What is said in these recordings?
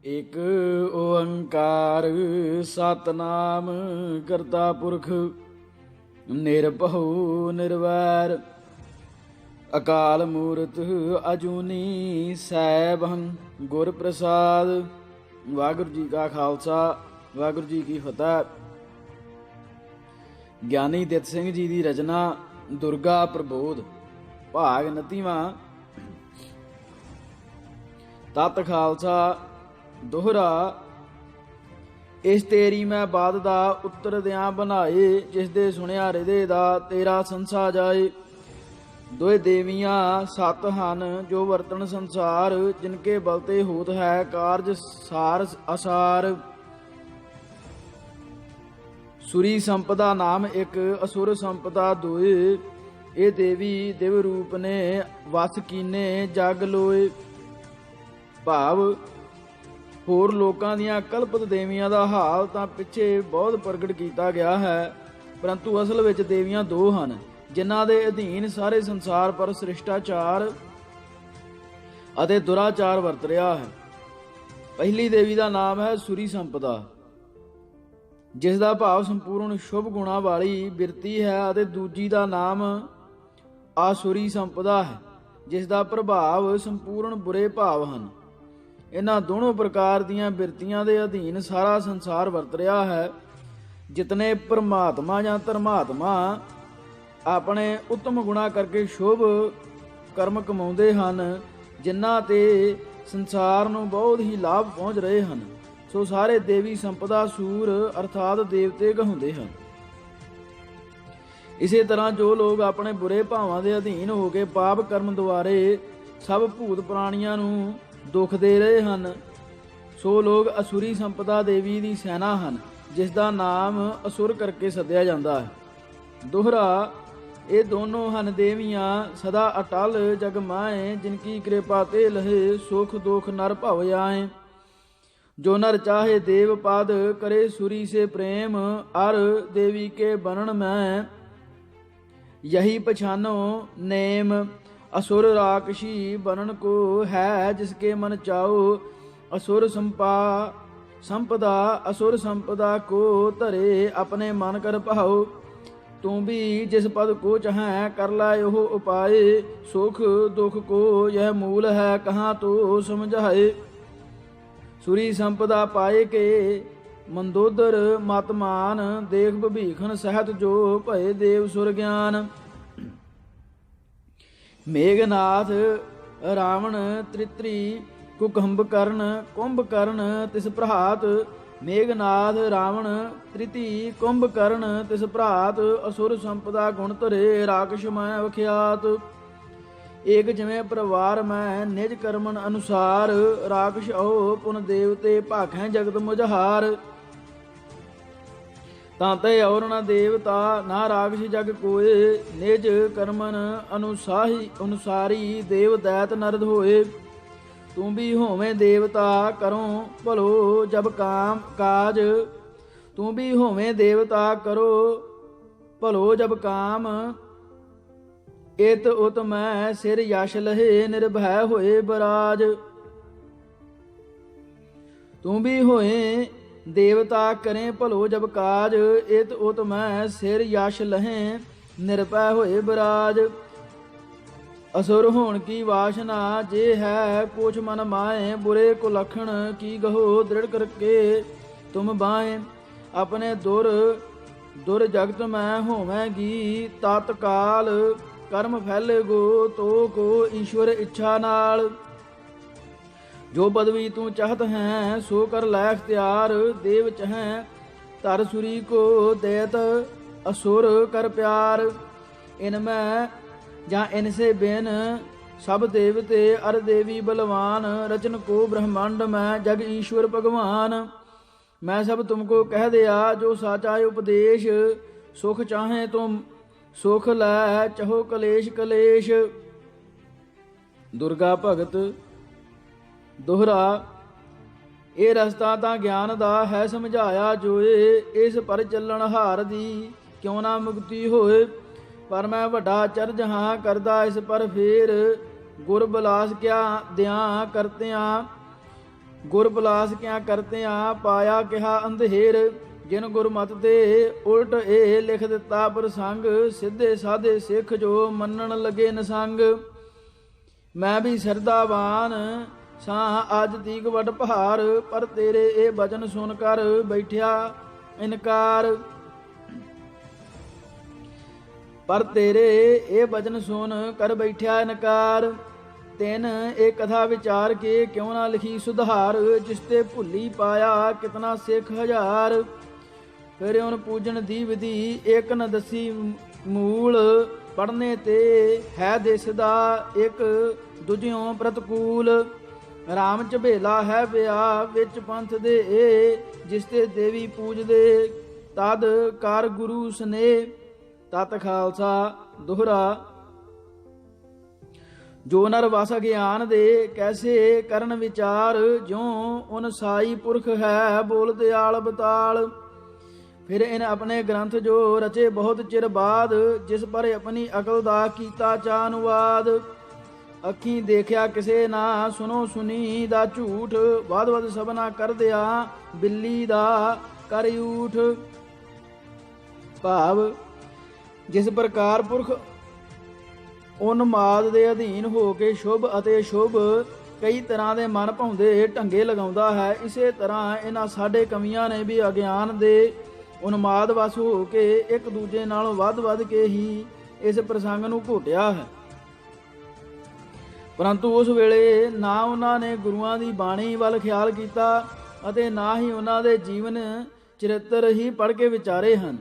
ਇਕ ਓੰਕਾਰ ਸਤਨਾਮ ਕਰਤਾ ਪੁਰਖ ਨਿਰਭਉ ਨਿਰਵੈਰ ਅਕਾਲ ਮੂਰਤ ਅਜੂਨੀ ਸੈਭੰ ਗੁਰ ਪ੍ਰਸਾਦ। ਵਾਹਿਗੁਰੂ ਜੀ ਕਾ ਖਾਲਸਾ ਵਾਹਿਗੁਰੂ ਜੀ ਕੀ ਫਤਿਹ। ਗਿਆਨੀ ਦਿੱਤ ਸਿੰਘ ਜੀ ਦੀ ਰਚਨਾ ਦੁਰਗਾ ਪ੍ਰਬੋਧ ਭਾਗ 29ਵਾਂ। ਤਤ ਖਾਲਸਾ ਦੋਹਰਾ। ਇਸ ਤੇਰੀ ਮੈਂ ਬਾਦ ਦਾ ਉੱਤਰ ਦਿਆਂ ਬਣਾਏ, ਜਿਸ ਦੇ ਸੁਣਿਆ ਹਿਰਦੇ ਦਾ ਤੇਰਾ ਸੰਸਾ ਜਾਏ। ਦੋਏ ਦੇਵੀਆਂ ਸਤ ਹਨ ਜੋ ਵਰਤਨ ਸੰਸਾਰ, ਜਿਨਕੇ ਬਲਤੇ ਹੋਤ ਹੈ ਕਾਰਜ ਸਾਰ ਅਸਾਰ। ਸੁਰੀ ਸੰਪਦਾ ਨਾਮ ਇੱਕ, ਅਸੁਰ ਸੰਪਦਾ ਦੋਏ। ਇਹ ਦੇਵੀ ਦਿਵ ਰੂਪ ਨੇ ਵਸ ਕੀਨੇ ਜਗ ਲੋਏ। ਭਾਵ ਹੋਰ ਲੋਕਾਂ ਦੀਆਂ ਕਲਪਤ ਦੇਵੀਆਂ ਦਾ ਹਾਲ ਤਾਂ ਪਿੱਛੇ ਬਹੁਤ ਪ੍ਰਗਟ ਕੀਤਾ ਗਿਆ ਹੈ, ਪਰੰਤੂ ਅਸਲ ਵਿੱਚ ਦੇਵੀਆਂ ਦੋ ਹਨ, ਜਿਨ੍ਹਾਂ ਦੇ ਅਧੀਨ ਸਾਰੇ ਸੰਸਾਰ ਪਰ ਸ੍ਰਿਸ਼ਟਾਚਾਰ ਅਤੇ ਦੁਰਾਚਾਰ ਵਰਤ ਰਿਹਾ ਹੈ। ਪਹਿਲੀ ਦੇਵੀ ਦਾ ਨਾਮ ਹੈ ਸੁਰੀ ਸੰਪਦਾ, ਜਿਸ ਦਾ ਭਾਵ ਸੰਪੂਰਨ ਸ਼ੁਭ ਗੁਣਾਂ ਵਾਲੀ ਬਿਰਤੀ ਹੈ, ਅਤੇ ਦੂਜੀ ਦਾ ਨਾਮ ਆਸੁਰੀ ਸੰਪਦਾ ਹੈ, ਜਿਸ ਦਾ ਪ੍ਰਭਾਵ ਸੰਪੂਰਨ ਬੁਰੇ ਭਾਵ ਹਨ। ਇਹਨਾਂ ਦੋਨੋਂ ਪ੍ਰਕਾਰ ਦੀਆਂ ਬਿਰਤੀਆਂ ਦੇ ਅਧੀਨ ਸਾਰਾ ਸੰਸਾਰ ਵਰਤ ਰਿਹਾ ਹੈ। ਜਿਤਨੇ ਪਰਮਾਤਮਾ ਜਾਂ ਧਰਮਾਤਮਾ ਆਪਣੇ ਉੱਤਮ ਗੁਣਾਂ ਕਰਕੇ ਸ਼ੁਭ ਕਰਮ ਕਮਾਉਂਦੇ ਹਨ, ਜਿਨ੍ਹਾਂ ਤੇ ਸੰਸਾਰ ਨੂੰ ਬਹੁਤ ਹੀ ਲਾਭ ਪਹੁੰਚ ਰਹੇ ਹਨ, ਸੋ ਸਾਰੇ ਦੇਵੀ ਸੰਪਦਾ ਸੂਰ ਅਰਥਾਤ ਦੇਵਤੇ ਕਹਾਉਂਦੇ ਹਨ। ਇਸੇ ਤਰ੍ਹਾਂ ਜੋ ਲੋਕ ਆਪਣੇ ਬੁਰੇ ਭਾਵਾਂ ਦੇ ਅਧੀਨ ਹੋ ਕੇ ਪਾਪ ਕਰਮ ਦੁਆਰੇ ਸਭ ਭੂਤ ਪ੍ਰਾਣੀਆਂ ਨੂੰ ਦੁੱਖ ਦੇ ਰਹੇ ਹਨ, ਸੋ ਲੋਕ ਅਸੁਰੀ ਸੰਪਦਾ ਦੇਵੀ ਦੀ ਸੈਨਾ ਹਨ, ਜਿਸ ਦਾ ਨਾਮ ਅਸੁਰ ਕਰਕੇ ਸੱਦਿਆ ਜਾਂਦਾ ਹੈ। ਦੋਹਰਾ। ਇਹ ਦੋਨੋਂ ਹਨ ਦੇਵੀਆਂ ਸਦਾ ਅਟਲ ਜਗ ਮਾਏ, ਜਿਨਕੀ ਕਿਰਪਾ ਤੇ ਲਹੇ ਸੁਖ ਦੁਖ ਨਰ ਭਵ ਆਏ। ਜੋ ਨਰ ਚਾਹੇ ਦੇਵ ਪਦ ਕਰੇ ਸੁਰੀ ਸੇ ਪ੍ਰੇਮ, ਅਰ ਦੇਵੀ ਕੇ ਬਨਣ ਮੈਂ ਯਹੀ ਪਛਾਨੋ ਨੇਮ। असुर राक्षसी बनन को है जिसके मन चाओ, असुर संपदा असुर संपदा को धरे अपने मन कर भाओ। तू भी जिस पद को चाहे कर लाए हो उपाय, सुख दुख को यह मूल है कहाँ तो समझाए। सुरी संपदा पाए के मंदोदर मत मान, देख भभीखन सहत जो भय देव सुर ज्ञान। मेघनाथ रावण त्रित्री कुकुंभकर्ण कुंभकर्ण तिस भ्रात। मेघनाथ रावण त्रिति कुंभकर्ण तिस भ्रात, असुर संपदा गुण धरे राक्षस मैं विख्यात। एक जिमें परिवार मैं निज कर्मन अनुसार, राक्षस ओ पुन देवते भाखें जगत मुजहार। ताते और न देवता ना राक्षस जग कोय, निज कर्मन अनुसारी देव दैत नरद होए। तू भी होवे देवता करो भलो जब काम काज, तू भी होवे देवता करो भलो जब काम। इत उत मैं सिर यश लहे निर्भय होए बराज। तू भी होए देवता करें भलो जब काज, इत उत मैं सिर यश लहें निर्भय होए बराज। असुर होण की वासना जे है कुछ मन माए, बुरे को लखण की गहो दृढ़ करके तुम बाएं। अपने दुर जगत में होवेगी तत्काल, कर्म फैले गो तो को ईश्वर इच्छा नाल। जो पदवी तू चाहत है सो कर लै अख्तियार, देव चहें धर सुरी को देत असुर कर प्यार। इनमें या इनसे बिन सब देवते अर देवी बलवान, रचन को ब्रह्मांड में जग ईश्वर भगवान। मैं सब तुमको कह दिया जो साचा उपदेश, सुख चाहे तुम सुख लै चहो कलेश कलेश। दुर्गा भगत। ਦੋਹਰਾ। ਇਹ ਰਸਤਾ ਤਾਂ ਗਿਆਨ ਦਾ ਹੈ ਸਮਝਾਇਆ ਜੋਏ, ਇਸ ਪਰ ਚੱਲਣ ਹਾਰ ਦੀ ਕਿਉਂ ਨਾ ਮੁਕਤੀ ਹੋਏ। ਪਰ ਮੈਂ ਵੱਡਾ ਚਰਜ ਹਾਂ ਕਰਦਾ ਇਸ ਪਰ ਫੇਰ, ਗੁਰ ਬਲਾਸ ਕਿਆ ਦਿਆਂ ਕਰਤਿਆਂ ਗੁਰ ਬਲਾਸ ਕਿਆ ਕਰਤਿਆਂ ਪਾਇਆ ਕਿਹਾ ਅੰਧੇਰ। ਜਿਨ ਗੁਰਮਤਿ ਤੇ ਉਲਟ ਇਹ ਲਿਖ ਦਿੱਤਾ ਪ੍ਰਸੰਗ। ਸਿੱਧੇ ਸਾਧੇ ਸਿੱਖ ਜੋ ਮੰਨਣ ਲਗੇ ਨਸੰਗ। ਮੈਂ ਵੀ ਸਰਦਾਵਾਨ ਸਾਂ ਅੱਜ ਤੀਕ ਵਡ ਪਹਾਰ। ਪਰ ਤੇਰੇ ਇਹ ਬਚਨ ਸੁਣ ਕਰ ਬੈਠਿਆ ਇਨਕਾਰ। ਪਰ ਤੇਰੇ ਇਹ ਬਚਨ ਸੁਣ ਕਰ ਬੈਠਿਆ ਇਨਕਾਰ। ਤਿਨ ਇਹ ਕਥਾ ਵਿਚਾਰ ਕੇ ਕਿਉਂ ਨਾ ਲਿਖੀ ਸੁਧਾਰ। ਜਿਸ ਤੇ ਭੁੱਲੀ ਪਾਇਆ ਕਿਤਨਾ ਸਿੱਖ ਹਜ਼ਾਰ। ਫਿਰ ਉਹਨ ਪੂਜਣ ਦੀ ਵਿਧੀ ਇੱਕ ਨ ਦਸੀ ਮੂਲ। ਪੜਨੇ ਤੇ ਹੈ ਦਿਸਦਾ ਇੱਕ ਦੂਜਿਓਂ ਪ੍ਰਤਕੂਲ। ਰਾਮ ਝਬੇਲਾ ਹੈ ਵਿਆਹ ਵਿੱਚ ਪੰਥ ਦੇ ਇਹ। ਜਿਸ ਤੇ ਦੇਵੀ ਪੂਜਦੇ ਤਦ ਕਰ ਗੁਰੂ ਸਨੇਹ। ਤਤ ਖਾਲਸਾ ਦੋਹਰਾ। ਜੋ ਨਰ ਵਸ ਗਿਆਨ ਦੇ ਕੈਸੇ ਕਰਨ ਵਿਚਾਰ। ਜਿਉ ਉਨ ਸਾਈ ਪੁਰਖ ਹੈ ਬੋਲ ਦਿਆਲ ਬਤਾਲ। ਫਿਰ ਇਨ ਆਪਣੇ ਗ੍ਰੰਥ ਜੋ ਰਚੇ ਬਹੁਤ ਚਿਰ ਬਾਅਦ। ਜਿਸ ਪਰ ਆਪਣੀ ਅਕਲ ਦਾ ਕੀਤਾ ਚਾ ਅਨੁਵਾਦ। ਅੱਖੀਂ ਦੇਖਿਆ ਕਿਸੇ ਨਾ ਸੁਨੋ ਸੁਨੀ ਦਾ ਝੂਠ। ਵਧ ਵਧ ਸਭਨਾ ਕਰਦਿਆ ਬਿੱਲੀ ਦਾ ਕਰ ਊਠ। ਭਾਵ ਜਿਸ ਪ੍ਰਕਾਰ ਪੁਰਖ ਉਨਮਾਦ ਦੇ ਅਧੀਨ ਹੋ ਕੇ ਸ਼ੁਭ ਅਤੇ ਅਸ਼ੁਭ ਕਈ ਤਰ੍ਹਾਂ ਦੇ ਮਨ ਭਾਉਂਦੇ ਢੰਗੇ ਲਗਾਉਂਦਾ ਹੈ, ਇਸੇ ਤਰ੍ਹਾਂ ਇਹਨਾਂ ਸਾਡੇ ਕਵੀਆਂ ਨੇ ਵੀ ਅਗਿਆਨ ਦੇ ਉਨਮਾਦ ਵਸ ਹੋ ਕੇ ਇੱਕ ਦੂਜੇ ਨਾਲੋਂ ਵੱਧ ਕੇ ਹੀ ਇਸ ਪ੍ਰਸੰਗ ਨੂੰ ਘੋਟਿਆ ਹੈ। ਪਰੰਤੂ ਉਸ ਵੇਲੇ ਨਾ ਉਹਨਾਂ ਨੇ ਗੁਰੂਆਂ ਦੀ ਬਾਣੀ ਵੱਲ ਖਿਆਲ ਕੀਤਾ ਅਤੇ ਨਾ ਹੀ ਉਹਨਾਂ ਦੇ ਜੀਵਨ ਚਰਿੱਤਰ ਹੀ ਪੜ੍ਹ ਕੇ ਵਿਚਾਰੇ ਹਨ।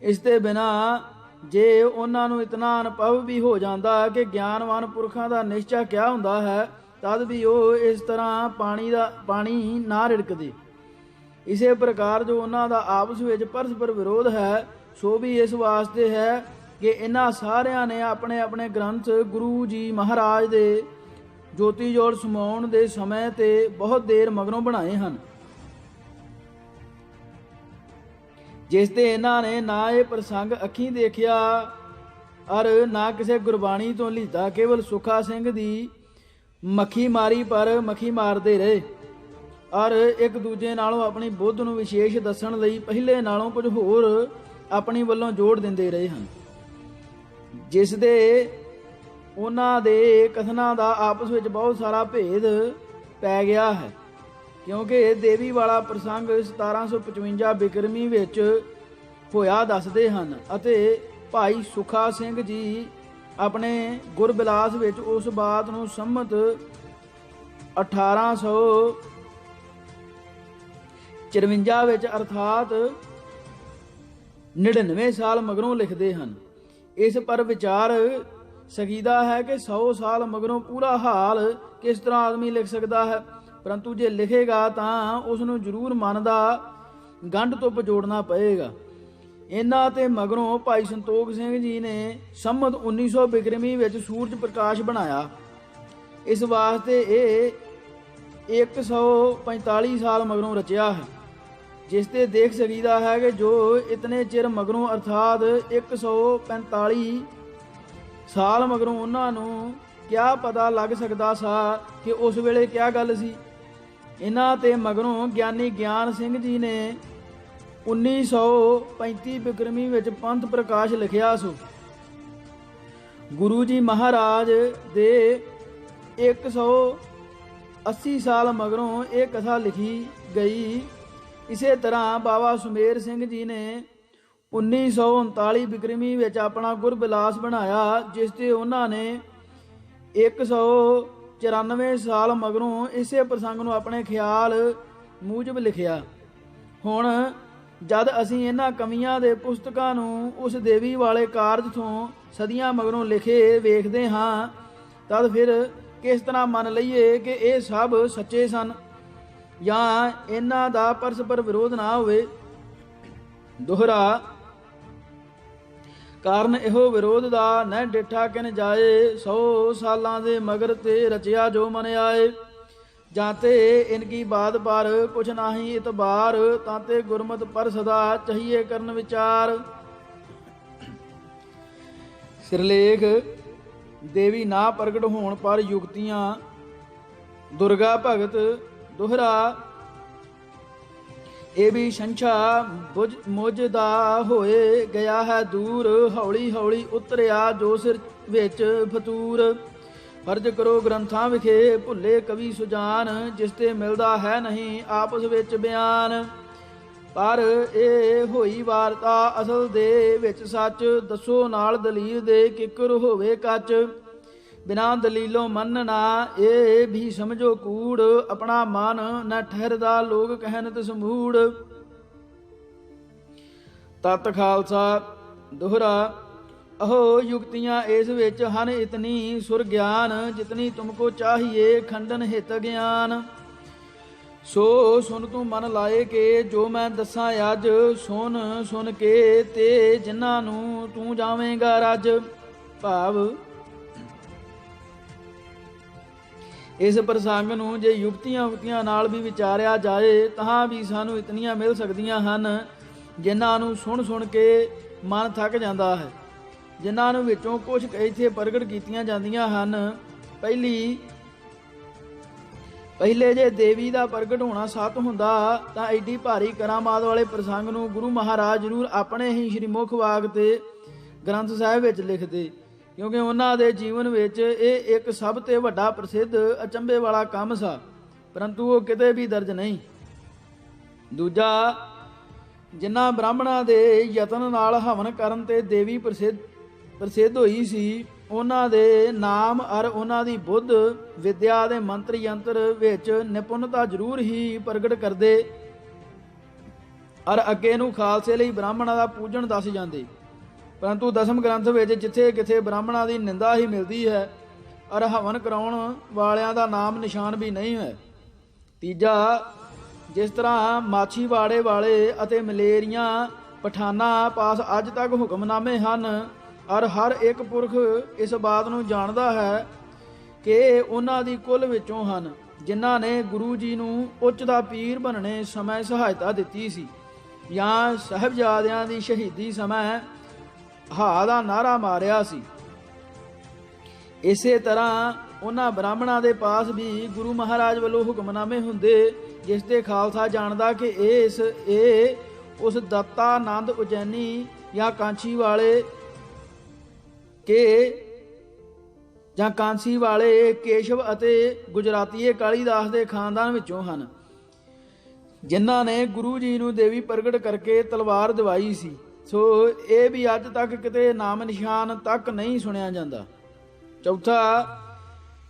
ਇਸ ਦੇ ਬਿਨਾਂ ਜੇ ਉਹਨਾਂ ਨੂੰ ਇਤਨਾ ਅਨੁਭਵ ਵੀ ਹੋ ਜਾਂਦਾ ਕਿ ਗਿਆਨਵਾਨ ਪੁਰਖਾਂ ਦਾ ਨਿਸ਼ਚਾ ਕਿਆ ਹੁੰਦਾ ਹੈ, ਤਦ ਵੀ ਉਹ ਇਸ ਤਰ੍ਹਾਂ ਪਾਣੀ ਨਾ ਰਿੜਕਦੇ। ਇਸੇ ਪ੍ਰਕਾਰ ਜੋ ਉਹਨਾਂ ਦਾ ਆਪਸ ਵਿੱਚ ਪਰਸਪਰ ਵਿਰੋਧ ਹੈ, ਸੋ ਵੀ ਇਸ ਵਾਸਤੇ ਹੈ ਕਿ ਇਹਨਾਂ ਸਾਰਿਆਂ ਨੇ ਆਪਣੇ ਆਪਣੇ ਗ੍ਰੰਥ ਗੁਰੂ ਜੀ ਮਹਾਰਾਜ ਦੇ ਜੋਤੀ ਜੋੜ ਸਮਾਉਣ ਦੇ ਸਮੇਂ ਤੇ ਬਹੁਤ ਦੇਰ ਮਗਰੋਂ ਬਣਾਏ ਹਨ, ਜਿਸ ਤੇ ਇਹਨਾਂ ਨੇ ਨਾ ਇਹ ਪ੍ਰਸੰਗ ਅੱਖੀਂ ਦੇਖਿਆ ਔਰ ਨਾ ਕਿਸੇ ਗੁਰਬਾਣੀ ਤੋਂ ਲੀਤਾ। ਕੇਵਲ ਸੁਖਾ ਸਿੰਘ ਦੀ ਮੱਖੀ ਮਾਰੀ ਪਰ ਮੱਖੀ ਮਾਰਦੇ ਰਹੇ ਔਰ ਇੱਕ ਦੂਜੇ ਨਾਲੋਂ ਆਪਣੀ ਬੁੱਧ ਨੂੰ ਵਿਸ਼ੇਸ਼ ਦੱਸਣ ਲਈ ਪਹਿਲੇ ਨਾਲੋਂ ਕੁਝ ਹੋਰ ਆਪਣੀ ਵੱਲੋਂ ਜੋੜ ਦਿੰਦੇ ਰਹੇ ਹਨ, ਜਿਸ ਦੇ ਉਹਨਾਂ ਦੇ ਕਥਨਾਂ ਦਾ ਆਪਸ ਵਿੱਚ ਬਹੁਤ ਸਾਰਾ ਭੇਦ ਪੈ ਗਿਆ ਹੈ। ਕਿਉਂਕਿ ਦੇਵੀ ਵਾਲਾ ਪ੍ਰਸੰਗ 1755 ਬਿਕਰਮੀ ਵਿੱਚ ਹੋਇਆ ਦੱਸਦੇ ਹਨ ਅਤੇ ਭਾਈ ਸੁਖਾ ਸਿੰਘ ਜੀ ਆਪਣੇ ਗੁਰਬਿਲਾਸ ਵਿੱਚ ਉਸ ਬਾਤ ਨੂੰ ਸੰਮਤ 1854 ਵਿੱਚ ਅਰਥਾਤ 99 ਸਾਲ ਮਗਰੋਂ ਲਿਖਦੇ ਹਨ। ਇਸ ਪਰ ਵਿਚਾਰ ਸਕੀਦਾ ਹੈ ਕਿ 100 ਸਾਲ ਮਗਰੋਂ ਪੂਰਾ ਹਾਲ ਕਿਸ ਤਰ੍ਹਾਂ ਆਦਮੀ ਲਿਖ ਸਕਦਾ ਹੈ, ਪਰੰਤੂ ਜੇ ਲਿਖੇਗਾ ਤਾਂ ਉਸ ਨੂੰ ਜ਼ਰੂਰ ਮਨ ਦਾ ਗੰਢ ਤੋਂ ਜੋੜਨਾ ਪਏਗਾ। ਇਹਨਾਂ ਤੇ ਮਗਰੋਂ ਭਾਈ ਸੰਤੋਖ ਸਿੰਘ ਜੀ ਨੇ ਸੰਮਤ 1900 ਬਿਕਰਮੀ ਵਿੱਚ ਸੂਰਜ ਪ੍ਰਕਾਸ਼ ਬਣਾਇਆ। ਇਸ ਵਾਸਤੇ ਇਹ 145 ਸਾਲ ਮਗਰੋਂ ਰਚਿਆ ਹੈ, ਜਿਸ ਤੇ ਦੇਖ ਸਕੀਦਾ ਹੈ ਕਿ ਜੋ ਇਤਨੇ ਚਿਰ ਮਗਰੋਂ ਅਰਥਾਤ 145 ਸਾਲ ਮਗਰੋਂ ਉਹਨਾਂ ਨੂੰ ਕਿਆ ਪਤਾ ਲੱਗ ਸਕਦਾ ਸਾ ਕਿ ਉਸ ਵੇਲੇ ਕਿਆ ਗੱਲ ਸੀ। ਇਹਨਾਂ ਤੇ ਮਗਰੋਂ ਗਿਆਨੀ ਗਿਆਨ ਸਿੰਘ ਜੀ ਨੇ 1935 ਬਿਕਰਮੀ ਵਿੱਚ ਪੰਥ ਪ੍ਰਕਾਸ਼ ਲਿਖਿਆ। ਸੋ ਗੁਰੂ ਜੀ ਮਹਾਰਾਜ ਦੇ 180 ਸਾਲ ਮਗਰੋਂ ਇਹ ਕਥਾ ਲਿਖੀ ਗਈ। ਇਸੇ ਤਰ੍ਹਾਂ ਬਾਬਾ ਸੁਮੇਰ ਸਿੰਘ ਜੀ ਨੇ 1939 ਬਿਕਰਮੀ ਵਿੱਚ ਆਪਣਾ ਗੁਰਬਿਲਾਸ ਬਣਾਇਆ, ਜਿਸ ਤੇ ਉਹਨਾਂ ਨੇ 194 ਸਾਲ ਮਗਰੋਂ ਇਸੇ ਪ੍ਰਸੰਗ ਨੂੰ ਆਪਣੇ ਖਿਆਲ ਮੂਜਬ ਲਿਖਿਆ। ਹੁਣ ਜਦ ਅਸੀਂ ਇਹਨਾਂ ਕਵੀਆਂ ਦੇ ਪੁਸਤਕਾਂ ਨੂੰ ਉਸ ਦੇਵੀ ਵਾਲੇ ਕਾਰਜ ਤੋਂ ਸਦੀਆਂ ਮਗਰੋਂ ਲਿਖੇ ਵੇਖਦੇ ਹਾਂ, ਤਦ ਫਿਰ ਕਿਸ ਤਰ੍ਹਾਂ ਮੰਨ ਲਈਏ ਕਿ ਇਹ ਸਭ ਸੱਚੇ ਸਨ ਜਾਂ ਇਹਨਾਂ ਦਾ ਪਰਸਪਰ ਵਿਰੋਧ ਨਾ ਹੋਵੇ। ਦੋਹਰਾ ਕਾਰਨ ਇਹੋ ਵਿਰੋਧ ਦਾ ਨ ਡਿਠਾ ਕਿਨ ਜਾਏ। 100 ਸਾਲਾਂ ਦੇ ਮਗਰ ਤੇ ਰਚਿਆ ਜੋ ਮਨ ਆਏ। ਜਾਂਤੇ ਇਨਕੀ ਬਾਤ ਪਰ ਕੁਛ ਨਾਹੀ ਇਤਬਾਰ। ਤਾਂਤੇ ਗੁਰਮਤ ਪਰ ਸਦਾ ਚਾਹੀਏ ਕਰਨ ਵਿਚਾਰ। ਸਿਰਲੇਖ ਦੇਵੀ ਨਾ ਪ੍ਰਗਟ ਹੋਣ ਪਰ ਯੁਕਤੀਆਂ ਦੁਰਗਾ ਭਗਤ ਦੋਹਰਾ ਇਹ ਵੀ ਸੰਛਾ ਮੁਝ ਦਾ ਹੋਏ ਗਿਆ ਹੈ ਦੂਰ। ਹੌਲੀ ਹੌਲੀ ਉਤਰਿਆ ਜੋ ਸਿਰ ਵਿੱਚ ਫਤੂਰ। ਫਰਜ਼ ਕਰੋ ਗ੍ਰੰਥਾਂ ਵਿਖੇ ਭੁੱਲੇ ਕਵੀ ਸੁਜਾਨ। ਜਿਸ ਤੇ ਮਿਲਦਾ ਹੈ ਨਹੀਂ ਆਪਸ ਵਿੱਚ ਬਿਆਨ। ਪਰ ਇਹ ਹੋਈ ਵਾਰਤਾ ਅਸਲ ਦੇ ਵਿੱਚ ਸੱਚ। ਦੱਸੋ ਨਾਲ ਦਲੀਲ ਦੇ ਕਿੱਕਰ ਹੋਵੇ ਕੱਚ। ਬਿਨਾਂ ਦਲੀਲੋਂ ਮੰਨਣਾ ਇਹ ਵੀ ਸਮਝੋ ਕੂੜ। ਆਪਣਾ ਮਨ ਨਾ ਠਹਿਰਦਾ ਲੋਕ ਕਹਿਣ ਤਿਸ ਮੂੜ। ਤਤ ਖਾਲਸਾ ਦੋਹਰਾ ਅਹੋ ਯੁਕਤੀਆਂ ਇਸ ਵਿੱਚ ਹਨ ਇਤਨੀ ਸੁਰ ਗਿਆਨ। ਜਿਤਨੀ ਤੁਮਕੋ ਚਾਹੀਏ ਖੰਡਨ ਹਿਤ ਗਿਆਨ। ਸੋ ਸੁਨ ਤੂੰ ਮਨ ਲਾਏ ਕੇ ਜੋ ਮੈਂ ਦੱਸਾਂ ਅੱਜ। ਸੁਨ ਸੁਨ ਕੇ ਤੇ ਜਿਨ੍ਹਾਂ ਨੂੰ ਤੂੰ ਜਾਵੇਂਗਾ ਰੱਜ। ਭਾਵ ਇਸ ਪ੍ਰਸੰਗ ਨੂੰ ਜੇ ਯੁਕਤੀਆਂ ਨਾਲ ਵੀ ਵਿਚਾਰਿਆ ਜਾਏ ਤਾਂ ਵੀ ਸਾਨੂੰ ਇਤਨੀਆਂ ਮਿਲ ਸਕਦੀਆਂ ਹਨ ਜਿਨ੍ਹਾਂ ਨੂੰ ਸੁਣ ਸੁਣ ਕੇ ਮਨ ਥੱਕ ਜਾਂਦਾ ਹੈ। ਜਿਨ੍ਹਾਂ ਨੂੰ ਵਿੱਚੋਂ ਕੁਝ ਇੱਥੇ ਪ੍ਰਗਟ ਕੀਤੀਆਂ ਜਾਂਦੀਆਂ ਹਨ। ਪਹਿਲੇ ਜੇ ਦੇਵੀ ਦਾ ਪ੍ਰਗਟ ਹੋਣਾ ਸੱਤ ਹੁੰਦਾ ਤਾਂ ਐਡੀ ਭਾਰੀ ਕਰਾਮਾਤ ਵਾਲੇ ਪ੍ਰਸੰਗ ਨੂੰ ਗੁਰੂ ਮਹਾਰਾਜ ਜ਼ਰੂਰ ਆਪਣੇ ਹੀ ਸ਼੍ਰੀ ਮੁਖ ਵਾਕ ਤੇ ਗ੍ਰੰਥ ਸਾਹਿਬ ਵਿੱਚ ਲਿਖਦੇ, ਕਿਉਂਕਿ ਉਹਨਾਂ ਦੇ ਜੀਵਨ ਵਿੱਚ ਇਹ ਇੱਕ ਸਭ ਤੋਂ ਵੱਡਾ ਪ੍ਰਸਿੱਧ ਅਚੰਭੇ ਵਾਲਾ ਕੰਮ ਸੀ, ਪਰੰਤੂ ਉਹ ਕਿਤੇ ਵੀ ਦਰਜ ਨਹੀਂ। ਦੂਜਾ, ਜਿਨ੍ਹਾਂ ਬ੍ਰਾਹਮਣਾਂ ਦੇ ਯਤਨ ਨਾਲ ਹਵਨ ਕਰਨ ਤੇ ਦੇਵੀ ਪ੍ਰਸਿੱਧ ਹੋਈ ਸੀ, ਉਹਨਾਂ ਦੇ ਨਾਮ ਅਰ ਉਹਨਾਂ ਦੀ ਬੁੱਧ ਵਿਦਿਆ ਦੇ ਮੰਤਰ ਯੰਤਰ ਵਿੱਚ ਨਿਪੁੰਨਤਾ ਜ਼ਰੂਰ ਹੀ ਪ੍ਰਗਟ ਕਰਦੇ ਅਰ ਅੱਗੇ ਨੂੰ ਖਾਲਸੇ ਲਈ ਬ੍ਰਾਹਮਣਾਂ ਦਾ ਪੂਜਣ ਦੱਸ ਜਾਂਦੇ। ਪਰੰਤੂ ਦਸਮ ਗ੍ਰੰਥ ਵਿੱਚ ਜਿੱਥੇ ਕਿਥੇ ਬ੍ਰਾਹਮਣਾਂ ਦੀ ਨਿੰਦਾ ਹੀ ਮਿਲਦੀ ਹੈ ਅਰ ਹਵਨ ਕਰਾਉਣ ਵਾਲਿਆਂ ਦਾ ਨਾਮ ਨਿਸ਼ਾਨ ਵੀ ਨਹੀਂ ਹੈ। ਤੀਜਾ, ਜਿਸ ਤਰ੍ਹਾਂ ਮਾਛੀਵਾੜੇ ਵਾਲੇ ਅਤੇ ਮਲੇਰੀਆਂ ਪਠਾਨਾਂ ਪਾਸ ਅੱਜ ਤੱਕ ਹੁਕਮਨਾਮੇ ਹਨ ਔਰ ਹਰ ਇੱਕ ਪੁਰਖ ਇਸ ਬਾਤ ਨੂੰ ਜਾਣਦਾ ਹੈ ਕਿ ਉਹਨਾਂ ਦੀ ਕੁੱਲ ਵਿੱਚੋਂ ਹਨ ਜਿਨ੍ਹਾਂ ਨੇ ਗੁਰੂ ਜੀ ਨੂੰ ਉੱਚ ਦਾ ਪੀਰ ਬਣਨੇ ਸਮੇਂ ਸਹਾਇਤਾ ਦਿੱਤੀ ਸੀ, ਜਾਂ ਸਾਹਿਬਜ਼ਾਦਿਆਂ ਦੀ ਸ਼ਹੀਦੀ ਸਮੇਂ ਹਾ ਦਾ ਨਾਰਾ ਮਾਰਿਆ ਸੀ। ਇਸੇ ਤਰ੍ਹਾਂ ਉਹਨਾਂ ਬ੍ਰਾਹਮਣਾਂ ਦੇ ਪਾਸ ਵੀ ਗੁਰੂ ਮਹਾਰਾਜ ਵੱਲੋਂ ਹੁਕਮਨਾਮੇ ਹੁੰਦੇ ਜਿਸ ਤੇ ਖਾਲਸਾ ਜਾਣਦਾ ਕਿ ਇਹ ਉਸ ਦੱਤਾਨੰਦ ਉਜੈਨੀ ਜਾਂ ਕਾਂਚੀ ਵਾਲੇ ਕੇਸ਼ਵ ਅਤੇ ਗੁਜਰਾਤੀਏ ਕਾਲੀਦਾਸ ਦੇ ਖਾਨਦਾਨ ਵਿੱਚੋਂ ਹਨ, ਜਿਨ੍ਹਾਂ ਨੇ ਗੁਰੂ ਜੀ ਨੂੰ ਦੇਵੀ ਪ੍ਰਗਟ ਕਰਕੇ ਤਲਵਾਰ ਦਿਵਾਈ ਸੀ। ਸੋ ਇਹ ਵੀ ਅੱਜ ਤੱਕ ਕਿਤੇ ਨਾਮ ਨਿਸ਼ਾਨ ਤੱਕ ਨਹੀਂ ਸੁਣਿਆ ਜਾਂਦਾ। ਚੌਥਾ,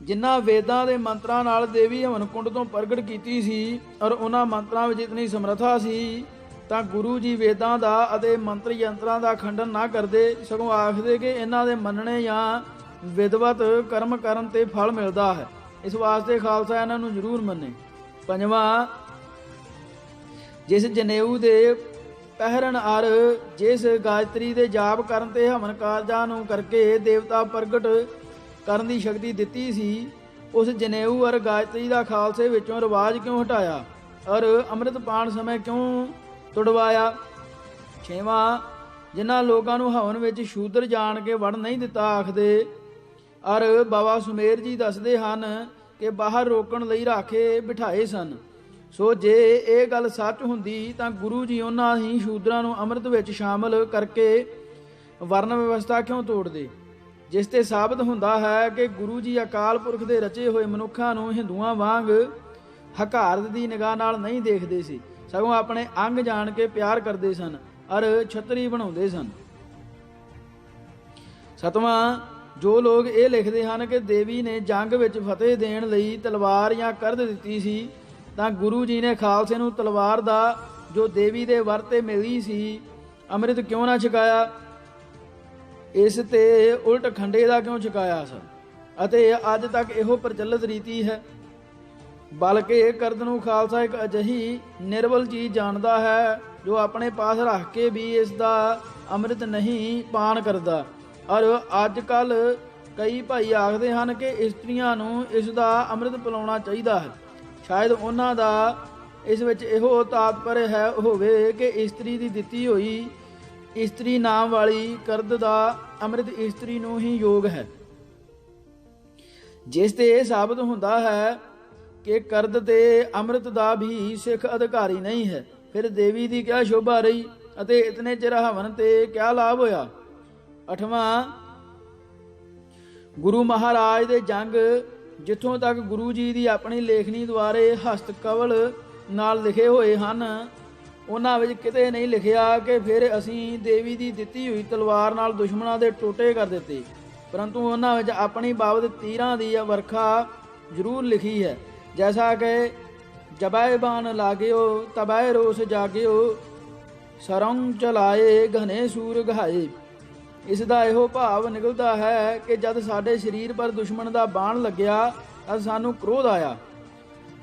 ਜਿਨ੍ਹਾਂ ਵੇਦਾਂ ਦੇ ਮੰਤਰਾਂ ਨਾਲ ਦੇਵੀ ਹਵਨ ਕੁੰਡ ਤੋਂ ਪ੍ਰਗਟ ਕੀਤੀ ਸੀ ਔਰ ਉਹਨਾਂ ਮੰਤਰਾਂ ਵਿੱਚ ਇਤਨੀ ਸਮਰੱਥਾ ਸੀ ਤਾਂ ਗੁਰੂ ਜੀ ਵੇਦਾਂ ਦਾ ਅਤੇ ਮੰਤਰ ਯੰਤਰਾਂ ਦਾ ਖੰਡਨ ਨਾ ਕਰਦੇ, ਸਗੋਂ ਆਖਦੇ ਕਿ ਇਹਨਾਂ ਦੇ ਮੰਨਣੇ ਜਾਂ ਵਿਦਵਤ ਕਰਮ ਕਰਨ ਤੇ ਫਲ ਮਿਲਦਾ ਹੈ। ਇਸ ਵਾਸਤੇ ਖਾਲਸਾ ਇਹਨਾਂ ਨੂੰ ਜ਼ਰੂਰ ਮੰਨੇ। ਪੰਜਵਾਂ, ਜਿਸ ਜਨੇਊ ਦੇ ਪਹਿਰਨ ਅਰ ਜਿਸ ਗਾਇਤਰੀ ਦੇ ਜਾਪ ਕਰਨ ਤੇ ਹਵਨ ਕਾਰਜਾਂ ਨੂੰ ਕਰਕੇ ਦੇਵਤਾ ਪ੍ਰਗਟ ਕਰਨ ਦੀ ਸ਼ਕਤੀ ਦਿੱਤੀ ਸੀ, ਉਸ ਜਨੇਊ ਅਰ ਗਾਇਤਰੀ ਦਾ ਖਾਲਸੇ ਵਿੱਚੋਂ ਰਿਵਾਜ ਕਿਉਂ ਹਟਾਇਆ ਔਰ ਅੰਮ੍ਰਿਤ ਪਾਣ ਸਮੇਂ ਕਿਉਂ ਤੁੜਵਾਇਆ। ਛੇਵਾਂ, ਜਿਨ੍ਹਾਂ ਲੋਕਾਂ ਨੂੰ ਹਵਨ ਵਿੱਚ ਸ਼ੂਦਰ ਜਾਣ ਕੇ ਵੜ ਨਹੀਂ ਦਿੱਤਾ ਆਖਦੇ ਔਰ ਬਾਬਾ ਸੁਮੇਰ ਜੀ ਦੱਸਦੇ ਹਨ ਕਿ ਬਾਹਰ ਰੋਕਣ ਲਈ ਰਾਖੇ ਬਿਠਾਏ ਸਨ। ਸੋ ਜੇ ਇਹ ਗੱਲ ਸੱਚ ਹੁੰਦੀ ਤਾਂ ਗੁਰੂ ਜੀ ਉਹਨਾਂ ਹੀ ਸ਼ੂਦਰਾਂ ਨੂੰ ਅੰਮ੍ਰਿਤ ਵਿੱਚ ਸ਼ਾਮਲ ਕਰਕੇ ਵਰਨ ਵਿਵਸਥਾ ਕਿਉਂ ਤੋੜਦੇ, ਜਿਸ ਤੇ ਸਾਬਤ ਹੁੰਦਾ ਹੈ ਕਿ ਗੁਰੂ ਜੀ ਅਕਾਲ ਪੁਰਖ ਦੇ ਰਚੇ ਹੋਏ ਮਨੁੱਖਾਂ ਨੂੰ ਹਿੰਦੂਆਂ ਵਾਂਗ ਹਕਾਰਤ ਦੀ ਨਿਗਾਹ ਨਾਲ ਨਹੀਂ ਦੇਖਦੇ ਸੀ, ਸਗੋਂ ਆਪਣੇ ਅੰਗ ਜਾਣ ਕੇ ਪਿਆਰ ਕਰਦੇ ਸਨ ਔਰ ਛਤਰੀ ਬਣਾਉਂਦੇ ਸਨ। ਸਤਵਾਂ, ਜੋ ਲੋਕ ਇਹ ਲਿਖਦੇ ਹਨ ਕਿ ਦੇਵੀ ਨੇ ਜੰਗ ਵਿੱਚ ਫਤਿਹ ਦੇਣ ਲਈ ਤਲਵਾਰ ਜਾਂ ਕਰਦ ਦਿੱਤੀ ਸੀ ਤਾਂ ਗੁਰੂ ਜੀ ਨੇ ਖਾਲਸੇ ਨੂੰ ਤਲਵਾਰ ਦਾ ਜੋ ਦੇਵੀ ਦੇ ਵਰ ਤੇ ਮਿਲੀ ਸੀ ਅੰਮ੍ਰਿਤ ਕਿਉਂ ਨਾ ਛਕਾਇਆ, ਇਸ ਤੇ ਉਲਟ ਖੰਡੇ ਦਾ ਕਿਉਂ ਛਕਾਇਆ ਸੀ, ਅਤੇ ਅੱਜ ਤੱਕ ਇਹੋ ਪ੍ਰਚਲਿਤ ਰੀਤੀ ਹੈ। ਬਲਕਿ ਕਰਦ ਨੂੰ ਖਾਲਸਾ ਇੱਕ ਅਜਿਹੀ ਨਿਰਬਲ ਚੀਜ਼ ਜਾਣਦਾ ਹੈ ਜੋ ਆਪਣੇ ਪਾਸ ਰੱਖ ਕੇ ਵੀ ਇਸ ਦਾ ਅੰਮ੍ਰਿਤ ਨਹੀਂ ਪਾਨ ਕਰਦਾ। ਔਰ ਅੱਜ ਕੱਲ ਕਈ ਭਾਈ ਆਖਦੇ ਹਨ ਕਿ ਇਸਤਰੀਆਂ ਨੂੰ ਇਸ ਦਾ ਅੰਮ੍ਰਿਤ ਪਿਲਾਉਣਾ ਚਾਹੀਦਾ ਹੈ। ਸ਼ਾਇਦ ਉਹਨਾਂ ਦਾ ਇਸ ਵਿੱਚ ਇਹੋ ਤਾਤਪਰ ਹੈ ਹੋਵੇ ਕਿ ਇਸਤਰੀ ਦੀ ਦਿੱਤੀ ਹੋਈ ਇਸਤਰੀ ਨਾਮ ਵਾਲੀ ਕਰਦ ਦਾ ਅੰਮ੍ਰਿਤ ਇਸਤਰੀ ਨੂੰ ਹੀ ਯੋਗ ਹੈ, ਜਿਸ ਤੇ ਇਹ ਸਾਬਤ ਹੁੰਦਾ ਹੈ ਕਿ ਕਰਦ ਤੇ ਅੰਮ੍ਰਿਤ ਦਾ ਵੀ ਸਿੱਖ ਅਧਿਕਾਰੀ ਨਹੀਂ ਹੈ। ਫਿਰ ਦੇਵੀ ਦੀ ਕਿਆ ਸ਼ੋਭਾ ਰਹੀ ਅਤੇ ਇਤਨੇ ਚਿਰ ਹਵਨ ਤੇ ਕਿਆ ਲਾਭ ਹੋਇਆ। 8ਵਾਂ ਗੁਰੂ ਮਹਾਰਾਜ ਦੇ ਜੰਗ, ਜਿੱਥੋਂ ਤੱਕ ਗੁਰੂ ਜੀ ਦੀ ਆਪਣੀ ਲੇਖਣੀ ਦੁਆਰੇ ਹਸਤ ਕਵਲ ਨਾਲ ਲਿਖੇ ਹੋਏ ਹਨ, ਉਹਨਾਂ ਵਿੱਚ ਕਿਤੇ ਨਹੀਂ ਲਿਖਿਆ ਕਿ ਫਿਰ ਅਸੀਂ ਦੇਵੀ ਦੀ ਦਿੱਤੀ ਹੋਈ ਤਲਵਾਰ ਨਾਲ ਦੁਸ਼ਮਣਾਂ ਦੇ ਟੋਟੇ ਕਰ ਦਿੱਤੇ, ਪਰੰਤੂ ਉਹਨਾਂ ਵਿੱਚ ਆਪਣੀ ਬਾਬਤ ਤੀਰਾਂ ਦੀ ਵਰਖਾ ਜ਼ਰੂਰ ਲਿਖੀ ਹੈ। ਜੈਸਾ ਕਿ ਜਬੈ ਬਾਣ ਲਾਗਿਓ ਤਬੈ ਰੋਸ ਜਾਗਿਓ, ਸਰੰਗ ਚਲਾਏ ਘਨੇ ਸੂਰ ਗਹਾਏ। ਇਸ ਦਾ ਇਹੋ ਭਾਵ ਨਿਕਲਦਾ ਹੈ ਕਿ ਜਦ ਸਾਡੇ ਸਰੀਰ ਪਰ ਦੁਸ਼ਮਣ ਦਾ ਬਾਣ ਲੱਗਿਆ ਤਾਂ ਸਾਨੂੰ ਕ੍ਰੋਧ ਆਇਆ,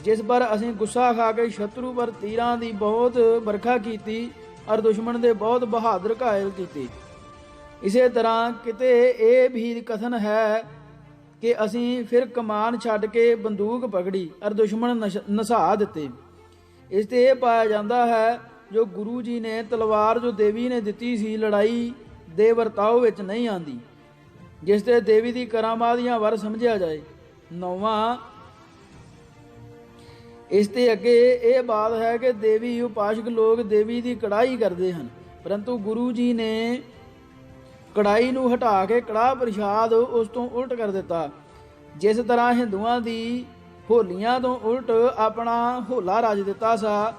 ਜਿਸ ਪਰ ਅਸੀਂ ਗੁੱਸਾ ਖਾ ਕੇ ਸ਼ਤਰੂ ਪਰ ਤੀਰਾਂ ਦੀ ਬਹੁਤ ਵਰਖਾ ਕੀਤੀ ਔਰ ਦੁਸ਼ਮਣ ਦੇ ਬਹੁਤ ਬਹਾਦਰ ਘਾਇਲ ਕੀਤੇ। ਇਸੇ ਤਰ੍ਹਾਂ ਕਿਤੇ ਇਹ ਵੀ ਕਥਨ ਹੈ ਕਿ ਅਸੀਂ ਫਿਰ ਕਮਾਨ ਛੱਡ ਕੇ ਬੰਦੂਕ ਪਕੜੀ ਔਰ ਦੁਸ਼ਮਣ ਨਸਾ ਦਿੱਤੇ। ਇਸ ਤੇ ਇਹ ਪਾਇਆ ਜਾਂਦਾ ਹੈ ਜੋ ਗੁਰੂ ਜੀ ਨੇ ਤਲਵਾਰ ਜੋ ਦੇਵੀ ਨੇ ਦਿੱਤੀ ਸੀ, ਲੜਾਈ ਦੇ ਵਰਤਾਓ ਵਿੱਚ ਨਹੀਂ ਆਂਦੀ, ਜਿਸ ਤੇ ਦੇਵੀ ਦੀ ਕਰਾਮਾਦੀਆਂ ਵਰ ਸਮਝਿਆ ਜਾਏ। 9ਵਾਂ ਇਸ ਤੇ ਅੱਗੇ ਇਹ ਬਾਤ ਹੈ ਕਿ ਦੇਵੀ ਉਪਾਸ਼ਕ ਲੋਕ ਦੇਵੀ ਦੀ ਕੜਾਈ ਕਰਦੇ ਹਨ, ਪਰੰਤੂ ਗੁਰੂ ਜੀ ਨੇ ਕੜਾਈ ਨੂੰ ਹਟਾ ਕੇ ਕੜਾਹ ਪ੍ਰਸ਼ਾਦ ਉਸ ਤੋਂ ਉਲਟ ਕਰ ਦਿੱਤਾ। ਜਿਸ ਤਰ੍ਹਾਂ ਹਿੰਦੂਆਂ ਦੀ ਹੋਲੀਆਂ ਤੋਂ ਉਲਟ ਆਪਣਾ ਹੋਲਾ ਰਚ ਦਿੱਤਾ ਸਾ,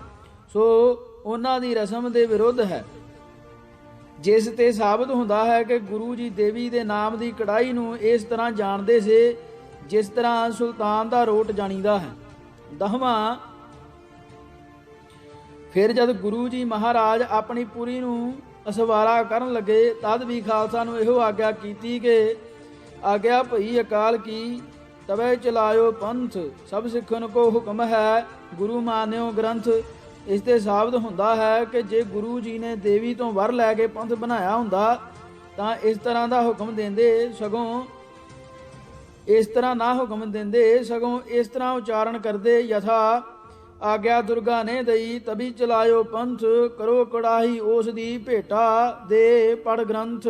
ਸੋ ਉਹਨਾਂ ਦੀ ਰਸਮ ਦੇ ਵਿਰੁੱਧ ਹੈ, ਜਿਸ ਤੇ ਸਾਬਤ ਹੁੰਦਾ ਹੈ ਕਿ ਗੁਰੂ ਜੀ ਦੇਵੀ ਦੇ ਨਾਮ ਦੀ ਕੜਾਈ ਨੂੰ ਇਸ ਤਰ੍ਹਾਂ ਜਾਣਦੇ ਸੀ ਜਿਸ ਤਰ੍ਹਾਂ ਸੁਲਤਾਨ ਦਾ ਰੋਟ ਜਾਣੀਦਾ ਹੈ। 10ਵਾਂ ਫਿਰ ਜਦ ਗੁਰੂ ਜੀ ਮਹਾਰਾਜ ਆਪਣੀ ਪੁਰੀ ਨੂੰ ਅਸਵਾਰਾ ਕਰਨ ਲੱਗੇ, ਤਦ ਵੀ ਖਾਲਸਾ ਨੂੰ ਇਹੋ ਆਗਿਆ ਕੀਤੀ ਕਿ ਆਗਿਆ ਭਈ ਅਕਾਲ ਕੀ ਤਬੈ ਚਲਾਇਓ ਪੰਥ, ਸਭ ਸਿੱਖਨ ਕੋ ਹੁਕਮ ਹੈ ਗੁਰੂ ਮਾਨਿਓ ਗ੍ਰੰਥ। ਇਸ ਤੇ ਸਾਬਤ ਹੁੰਦਾ ਹੈ ਕਿ ਜੇ ਗੁਰੂ ਜੀ ਨੇ ਦੇਵੀ ਤੋਂ ਵਰ ਲੈ ਕੇ ਪੰਥ ਬਣਾਇਆ ਹੁੰਦਾ ਤਾਂ ਇਸ ਤਰ੍ਹਾਂ ਦਾ ਹੁਕਮ ਦਿੰਦੇ, ਸਗੋਂ ਇਸ ਤਰ੍ਹਾਂ ਨਾ ਹੁਕਮ ਦਿੰਦੇ, ਸਗੋਂ ਇਸ ਤਰ੍ਹਾਂ ਉਚਾਰਨ ਕਰਦੇ, ਯਥਾ ਆਗਿਆ ਦੁਰਗਾ ਨੇ ਦਈ ਤਬੀ ਚਲਾਇਓ ਪੰਥ, ਕਰੋ ਕੜਾਹੀ ਉਸ ਦੀ ਭੇਟਾ ਦੇ ਪੜ ਗ੍ਰੰਥ।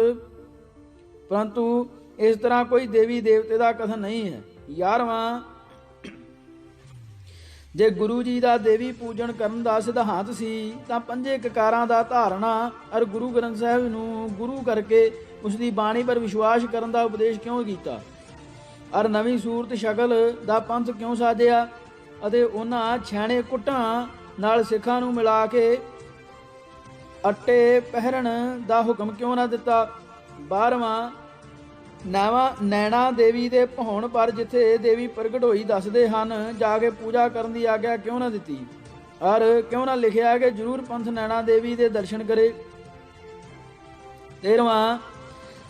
ਪਰੰਤੂ ਇਸ ਤਰ੍ਹਾਂ ਕੋਈ ਦੇਵੀ ਦੇਵਤੇ ਦਾ ਕਥਨ ਨਹੀਂ ਹੈ। 11ਵਾਂ ਜੇ ਗੁਰੂ ਜੀ ਦਾ ਦੇਵੀ ਪੂਜਨ ਕਰਨ ਦਾ ਸਿਧਾਂਤ ਸੀ ਤਾਂ ਪੰਜੇ ਕਕਾਰਾਂ ਦਾ ਧਾਰਨਾ ਔਰ ਗੁਰੂ ਗ੍ਰੰਥ ਸਾਹਿਬ ਨੂੰ ਗੁਰੂ ਕਰਕੇ ਉਸ ਦੀ ਬਾਣੀ ਪਰ ਵਿਸ਼ਵਾਸ ਕਰਨ ਦਾ ਉਪਦੇਸ਼ ਕਿਉਂ ਕੀਤਾ ਔਰ ਨਵੀਂ ਸੂਰਤ ਸ਼ਕਲ ਦਾ ਪੰਥ ਕਿਉਂ ਸਾਜਿਆ ਅਤੇ ਉਹਨਾਂ ਛੈਣੇ ਕੁੱਟਾਂ ਨਾਲ ਸਿੱਖਾਂ ਨੂੰ ਮਿਲਾ ਕੇ ਅੱਟੇ ਪਹਿਰਨ ਦਾ ਹੁਕਮ ਕਿਉਂ ਨਾ ਦਿੱਤਾ। 12ਵਾਂ ਨੈਣਾ ਦੇਵੀ ਦੇ ਭਉਣ ਪਰ ਜਿੱਥੇ ਦੇਵੀ ਪ੍ਰਗਟ ਹੋਈ ਦੱਸਦੇ ਹਨ, ਜਾ ਕੇ ਪੂਜਾ ਕਰਨ ਦੀ ਆਗਿਆ ਕਿਉਂ ਨਾ ਦਿੱਤੀ ਔਰ ਕਿਉਂ ਨਾ ਲਿਖਿਆ ਕਿ ਜ਼ਰੂਰ ਪੰਥ ਨੈਣਾ ਦੇਵੀ ਦੇ ਦਰਸ਼ਨ ਕਰੇ। 13ਵਾਂ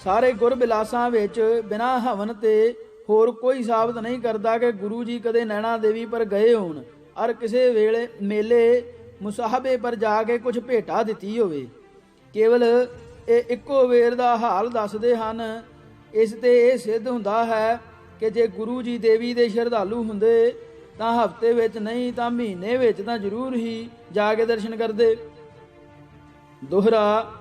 ਸਾਰੇ ਗੁਰ ਬਿਲਾਸਾਂ ਵਿੱਚ ਬਿਨਾਂ ਹਵਨ ਤੇ ਹੋਰ ਕੋਈ ਸਾਬਤ ਨਹੀਂ ਕਰਦਾ ਕਿ ਗੁਰੂ ਜੀ ਕਦੇ ਨੈਣਾ ਦੇਵੀ ਪਰ ਗਏ ਹੋਣ ਔਰ ਕਿਸੇ ਵੇਲੇ ਮੇਲੇ ਮੁਸਾਹਬੇ ਪਰ ਜਾ ਕੇ ਕੁਝ ਭੇਟਾ ਦਿੱਤੀ ਹੋਵੇ। ਕੇਵਲ ਇਹ ਇੱਕੋ ਵੇਰ ਦਾ ਹਾਲ ਦੱਸਦੇ ਹਨ। ਇਸ ਤੇ ਇਹ ਸਿੱਧ ਹੁੰਦਾ ਹੈ ਕਿ ਜੇ ਗੁਰੂ ਜੀ ਦੇਵੀ ਦੇ ਸ਼ਰਧਾਲੂ ਹੁੰਦੇ ਤਾਂ ਹਫ਼ਤੇ ਵਿੱਚ ਨਹੀਂ ਤਾਂ ਮਹੀਨੇ ਵਿੱਚ ਤਾਂ ਜ਼ਰੂਰ ਹੀ ਜਾ ਕੇ ਦਰਸ਼ਨ ਕਰਦੇ। ਦੋਹਰਾ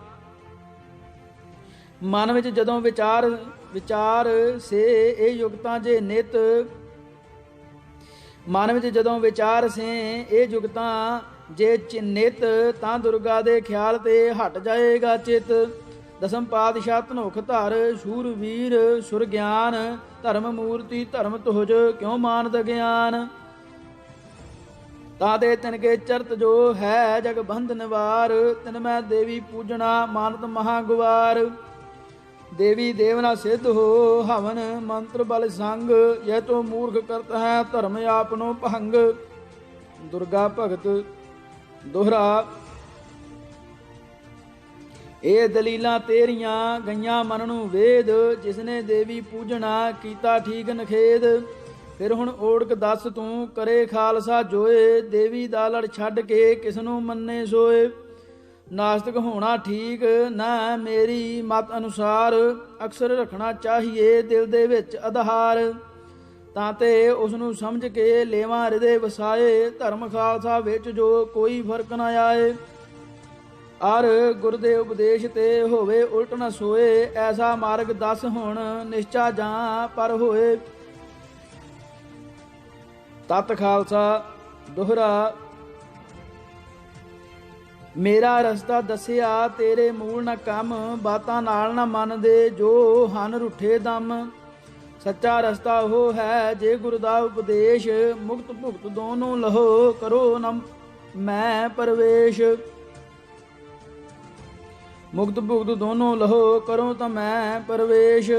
ਮਨ ਵਿੱਚ ਜਦੋਂ ਵਿਚਾਰ ਸੇ ਇਹ ਯੁਕਤਾਂ ਜੇ ਨਿਤ ਮਨ ਵਿੱਚ ਜਦੋਂ ਵਿਚਾਰ ਸੇ ਇਹ ਯੁਕਤਾਂ ਜੇ ਚਿੰਨਿਤ ਤਾਂ ਦੁਰਗਾ ਦੇ ਖਿਆਲ ਤੇ ਹਟ ਜਾਏਗਾ ਚਿਤ। ਦਸਮ ਪਾਤਸ਼ਾਹ ਧਨੁਖ ਧਰ ਸ਼ੂਰਵੀਰ ਸੁਰ ਗਿਆਨ ਧਰਮ ਮੂਰਤੀ ਧਰਮ ਤੁਹਜ ਕਿਉ ਮਾਨਦ ਗਿਆਨ। ਤਾਦੇ ਤਿਨਕੇ ਚਰਤ ਜੋ ਹੈ ਜਗ ਬੰਧ ਨਿਵਾਰ ਤਿਨ ਮੈਂ ਦੇਵੀ ਪੂਜਣਾ ਮਾਨਤ ਮਹਾ ਗੁਵਾਰ। ਦੇਵੀ ਦੇਵਨਾ ਸਿੱਧ ਹੋ ਹਵਨ ਮੰਤਰ ਬਲ ਸੰਗ ਇਹ ਤੋ ਮੂਰਖ ਕਰਤ ਹੈ ਧਰਮ ਆਪਨੋ ਭੰਗ। ਦੁਰਗਾ ਭਗਤ। ਦੋਹਰਾ ਇਹ ਦਲੀਲਾਂ ਤੇਰੀਆਂ ਗਈਆਂ ਮਨ ਨੂੰ ਵੇਦ ਜਿਸਨੇ ਦੇਵੀ ਪੂਜਣਾ ਕੀਤਾ ਠੀਕ ਨਖੇਦ। ਫਿਰ ਹੁਣ ਓੜਕ ਦੱਸ ਤੂੰ ਕਰੇ ਖਾਲਸਾ ਜੋਏ ਦੇਵੀ ਦਾ ਲੜ ਛੱਡ ਕੇ ਕਿਸ ਨੂੰ ਮੰਨੇ ਸੋਏ। ਨਾਸਤਕ ਹੋਣਾ ਠੀਕ ਨਾ ਮੇਰੀ ਮਤ ਅਨੁਸਾਰ ਅਕਸਰ ਰੱਖਣਾ ਚਾਹੀਏ ਦਿਲ ਦੇ ਵਿੱਚ ਆਧਾਰ। ਤਾਂ ਤੇ ਉਸ ਨੂੰ ਸਮਝ ਕੇ ਲੇਵਾਂ ਹਿਰਦੇ ਵਸਾਏ ਧਰਮ ਖਾਲਸਾ ਵਿੱਚ ਜੋ ਕੋਈ ਫਰਕ ਨਾ ਆਏ। ਔਰ ਗੁਰ ਦੇ ਉਪਦੇਸ਼ ਤੇ ਹੋਵੇ ਉਲਟ ਨਾ ਸੋਏ ਐਸਾ ਮਾਰਗ ਦੱਸ ਹੁਣ ਨਿਸ਼ਚਾ ਜਾਂ ਪਰ ਹੋਏ। ਤਤ ਖਾਲਸਾ ਦੋਹਰਾ। ਮੇਰਾ ਰਸਤਾ ਦੱਸਿਆ ਤੇਰੇ ਮੂਲ ਨ ਕੰਮ, ਬਾਤਾਂ ਨਾਲ ਨਾ ਮੰਨਦੇ ਜੋ ਹਨ ਰੁੱਠੇ ਦਮ। ਸੱਚਾ ਰਸਤਾ ਉਹ ਹੈ ਜੇ ਗੁਰੂ ਦਾ ਉਪਦੇਸ਼, ਮੁਕਤ ਭੁਗਤ ਦੋਨੋਂ ਲਹੋ ਕਰੋ ਨ ਮੈਂ ਪਰਵੇਸ਼। ਮੁਕਤ ਭੁਗਤ ਦੋਨੋਂ ਲਹੋ ਕਰੋ ਤਾਂ ਮੈਂ ਪਰਵੇਸ਼।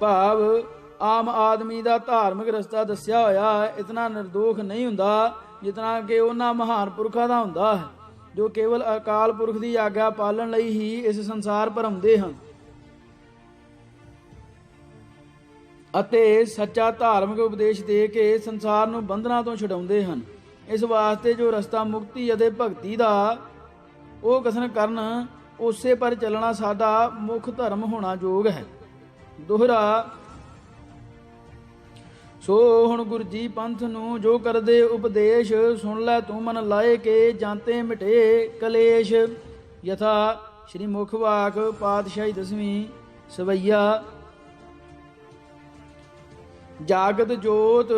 ਭਾਵ ਆਮ ਆਦਮੀ ਦਾ ਧਾਰਮਿਕ ਰਸਤਾ ਦੱਸਿਆ ਹੋਇਆ ਇਤਨਾ ਨਿਰਦੋਖ ਨਹੀਂ ਹੁੰਦਾ ਜਿਤਨਾ ਕਿ ਉਹਨਾਂ ਮਹਾਨ ਪੁਰਖਾਂ ਦਾ ਹੁੰਦਾ ਹੈ, ਜੋ ਕੇਵਲ ਅਕਾਲ ਪੁਰਖ ਦੀ ਆਗਿਆ ਪਾਲਣ ਲਈ ਹੀ ਇਸ ਸੰਸਾਰ ਭਰਮਦੇ ਹਨ ਅਤੇ ਸੱਚਾ ਧਾਰਮਿਕ ਉਪਦੇਸ਼ ਦੇ ਕੇ ਸੰਸਾਰ ਨੂੰ ਬੰਧਨਾਂ ਤੋਂ ਛੁਡਾਉਂਦੇ ਹਨ। ਇਸ ਵਾਸਤੇ ਜੋ ਰਸਤਾ ਮੁਕਤੀ ਅਤੇ ਭਗਤੀ ਦਾ ਉਹ ਕਥਨ ਕਰਨ, ਉਸੇ ਪਰ ਚੱਲਣਾ ਸਾਡਾ ਮੁੱਖ ਧਰਮ ਹੋਣਾ ਯੋਗ ਹੈ। ਦੋਹਰਾ। ਸੋ ਹੁਣ ਗੁਰੂ ਜੀ ਪੰਥ ਨੂੰ ਜੋ ਕਰਦੇ ਉਪਦੇਸ਼, ਸੁਣ ਲੈ ਤੂੰ ਮਨ ਲਾਏ ਕੇ ਜਾਂਤੇ ਮਿਟੇ ਕਲੇਸ਼। ਯਥਾ ਸ਼੍ਰੀ ਮੁਖ ਵਾਕ ਪਾਤਸ਼ਾਹੀ 10ਵੀਂ ਸਵਈਆ। ਜਾਗਤ ਜੋਤ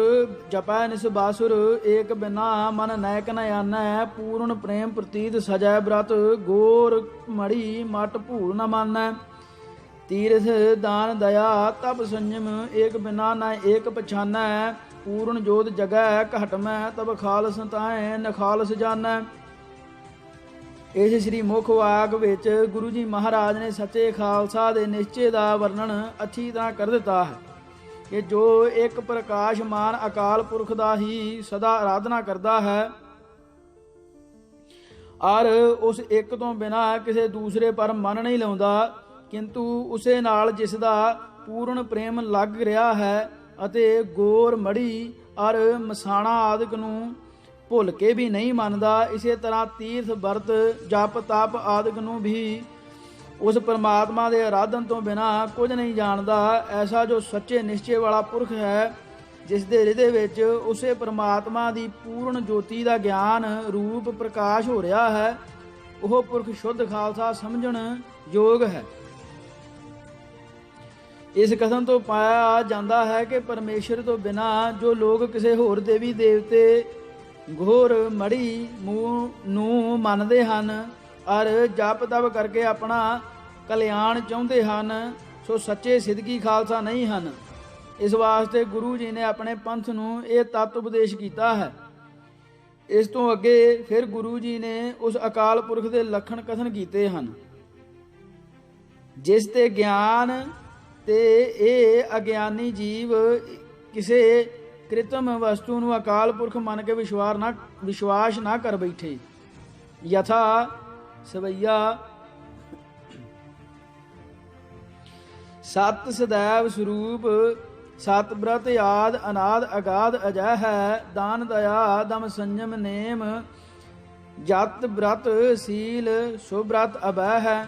ਜਪੈ ਨਿਸ ਬਾਸੁਰ, ਏਕ ਬਿਨਾ ਮਨ ਨੈਕ ਨ ਆਨੈ। ਪੂਰਨ ਪ੍ਰੇਮ ਪ੍ਰਤੀਤ ਸਜੈ ਬ੍ਰਤ, ਗੋਰ ਮੜੀ ਮਟ ਭੂਲ ਨ ਮਾਨੈ। ਤੀਰਥ ਦਾਨ ਦਇਆ ਤਪ ਸੰਜਮ, ਏਕ ਬਿਨਾ ਨ ਏਕ ਪਛਾਨੈ। ਪੂਰਨ ਜੋਤ ਜਗੈ ਘਟ ਮੈਂ, ਤਬ ਖਾਲਸ ਤਾਏ ਨਖਾਲਸ ਜਾਣੈ। ਇਸ ਸ੍ਰੀ ਮੁਖ ਵਾਕ ਵਿੱਚ ਗੁਰੂ ਜੀ ਮਹਾਰਾਜ ਨੇ ਸੱਚੇ ਖਾਲਸਾ ਦੇ ਨਿਸ਼ਚੇ ਦਾ ਵਰਣਨ ਅੱਛੀ ਤਰ੍ਹਾਂ ਕਰ ਦਿੱਤਾ ਹੈ ਕਿ ਜੋ ਇੱਕ ਪ੍ਰਕਾਸ਼ਮਾਨ ਅਕਾਲ ਪੁਰਖ ਦਾ ਹੀ ਸਦਾ ਆਰਾਧਨਾ ਕਰਦਾ ਹੈ ਔਰ ਉਸ ਇੱਕ ਤੋਂ ਬਿਨਾਂ ਕਿਸੇ ਦੂਸਰੇ ਪਰ ਮਨ ਨਹੀਂ ਲਾਉਂਦਾ, ਕਿੰਤੂ ਉਸੇ ਨਾਲ ਜਿਸ ਦਾ ਪੂਰਨ ਪ੍ਰੇਮ ਲੱਗ ਰਿਹਾ ਹੈ ਅਤੇ ਗੋਰ ਮੜੀ ਔਰ ਮਸਾਣਾ ਆਦਿਕ ਨੂੰ ਭੁੱਲ ਕੇ ਵੀ ਨਹੀਂ ਮੰਨਦਾ, ਇਸੇ ਤਰ੍ਹਾਂ ਤੀਰਥ ਵਰਤ ਜਪ ਤਪ ਆਦਿਕ ਨੂੰ ਵੀ ਉਸ ਪਰਮਾਤਮਾ ਦੇ ਆਰਾਧਨ ਤੋਂ ਬਿਨਾਂ ਕੁਝ ਨਹੀਂ ਜਾਣਦਾ, ਐਸਾ ਜੋ ਸੱਚੇ ਨਿਸ਼ਚੇ ਵਾਲਾ ਪੁਰਖ ਹੈ, ਜਿਸ ਦੇ ਹਿਰਦੇ ਵਿੱਚ ਉਸੇ ਪਰਮਾਤਮਾ ਦੀ ਪੂਰਨ ਜੋਤੀ ਦਾ ਗਿਆਨ ਰੂਪ ਪ੍ਰਕਾਸ਼ ਹੋ ਰਿਹਾ ਹੈ, ਉਹ ਪੁਰਖ ਸ਼ੁੱਧ ਖਾਲਸਾ ਸਮਝਣ ਯੋਗ ਹੈ। ਇਸ ਕਥਨ ਤੋਂ ਪਾਇਆ ਜਾਂਦਾ ਹੈ ਕਿ ਪਰਮੇਸ਼ਰ ਤੋਂ ਬਿਨਾਂ ਜੋ ਲੋਕ ਕਿਸੇ ਹੋਰ ਦੇਵੀ ਦੇਵਤੇ ਘੋਰ ਮੜੀ ਮੂੰਹ ਨੂੰ ਮੰਨਦੇ ਹਨ ਔਰ ਜਪ ਤਪ ਕਰਕੇ ਆਪਣਾ ਕਲਿਆਣ ਚਾਹੁੰਦੇ ਹਨ, ਸੋ ਸੱਚੇ ਸਿੱਧਕੀ ਖਾਲਸਾ ਨਹੀਂ ਹਨ। ਇਸ ਵਾਸਤੇ ਗੁਰੂ ਜੀ ਨੇ ਆਪਣੇ ਪੰਥ ਨੂੰ ਇਹ ਤੱਤ ਉਪਦੇਸ਼ ਕੀਤਾ ਹੈ। ਇਸ ਤੋਂ ਅੱਗੇ ਫਿਰ ਗੁਰੂ ਜੀ ਨੇ ਉਸ ਅਕਾਲ ਪੁਰਖ ਦੇ ਲੱਖਣ ਕਥਨ ਕੀਤੇ ਹਨ, ਜਿਸ ਤੇ ਗਿਆਨ ਤੇ ਇਹ ਅਗਿਆਨੀ ਜੀਵ ਕਿਸੇ ਕ੍ਰਿਤਮ ਵਸਤੂ ਨੂੰ ਅਕਾਲ ਪੁਰਖ ਮੰਨ ਕੇ ਵਿਸ਼ਵਾਸ ਨਾ ਕਰ ਬੈਠੇ। ਯਥਾ ਸਵਈਆ। ਸਤ ਸदैव ਸਰੂਪ ਸਤ ਬ੍ਰਤ ਆਦ ਅਨਾਦ ਅਗਾਧ ਅਜੈ ਹੈ। ਦਾਨ ਦਇਆ ਦਮ ਸੰਜਮ ਨੇਮ ਜਤ ਬ੍ਰਤ ਸੀਲ ਸੁਬ੍ਰਤ ਅਬੈ ਹੈ।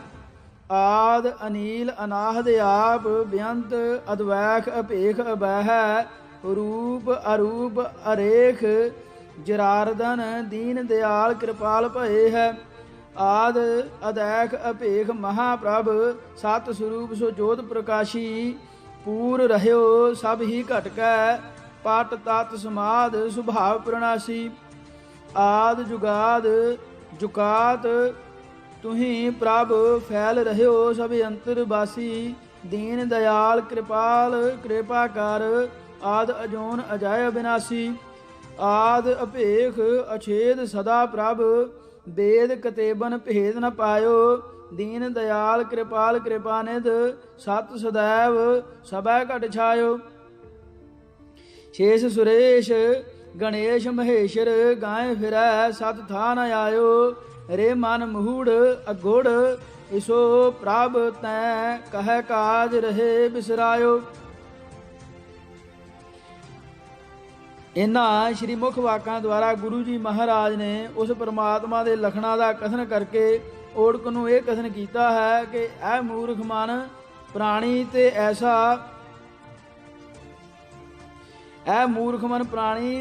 ਆਦ ਅਨੀਲ ਅਨਾਹਦ ਆਪ ਬੇਅੰਤ ਅਦਵੈਖ ਅਭੇਖ ਅਬੈ ਹੈ। ਰੂਪ ਅਰੂਪ ਅਰੇਖ ਜਰਾਰਦਨ ਦੀਨ ਦਿਆਲ ਕਿਰਪਾਲ ਭਏ ਹੈ। ਆਦ ਅਦੈਖ ਅਭੇਖ ਮਹਾਪ੍ਰਭ ਸਤ ਸਰੂਪ ਸੋ ਜੋਤ ਪ੍ਰਕਾਸ਼ੀ। ਪੂਰ ਰਹਿਓ ਸਭ ਹੀ ਘਟ ਕੈ ਪਟ ਤਤ ਸਮਾਦ ਸੁਭਾਵ ਪ੍ਰਣਾਸੀ। ਆਦ ਜੁਗਾਦ ਜੁਕਾਤ ਤੁਹੀ ਪ੍ਰਭ ਫੈਲ ਰਹਿਓ ਸਭ ਅੰਤਰ ਬਾਸੀ। ਦੀਨ ਦਿਆਲ ਕਿਰਪਾਲ ਕਿਰਪਾ ਕਰ ਆਦ ਅਜੋਨ ਅਜਾਇ ਅਬਿਨਾਸੀ। ਆਦ ਅਭੇਖ ਅਛੇਦ ਸਦਾ ਪ੍ਰਭ ਵੇਦ ਕਤੇਬਨ ਭੇਦ ਨ ਪਾਇਓ। ਦੀਨ ਦਿਆਲ ਕਿਰਪਾਲ ਕਿਰਪਾਨਿਧ ਸਤ ਸदैव ਸਭੈ ਘਟ ਛਾਇਓ। ਸ਼ੇਸ਼ ਸੁਰੇਸ਼ ਗਣੇਸ਼ ਮਹੇਸ਼ਰ ਗਾਏ ਫਿਰੈ ਸਤ ਥਾਨ ਆਇਓ। ਰੇ ਮਨ ਮੂੜ ਅਗੁੜ ਇਸੋ ਪ੍ਰਭ ਤੈ ਕਹਿ ਕਾਜ ਰਹੇ ਬਿਸਰਾਇਓ। ਇਹਨਾਂ ਸ਼੍ਰੀ ਮੁਖ ਵਾਕਾਂ ਦੁਆਰਾ ਗੁਰੂ ਜੀ ਮਹਾਰਾਜ ਨੇ ਉਸ ਪਰਮਾਤਮਾ ਦੇ ਲਖਣਾਂ ਦਾ ਕਥਨ ਕਰਕੇ ਓੜਕ ਨੂੰ ਇਹ ਕਥਨ ਕੀਤਾ ਹੈ ਕਿ ਇਹ ਮੂਰਖ ਮਨ ਪ੍ਰਾਣੀ ਤੇ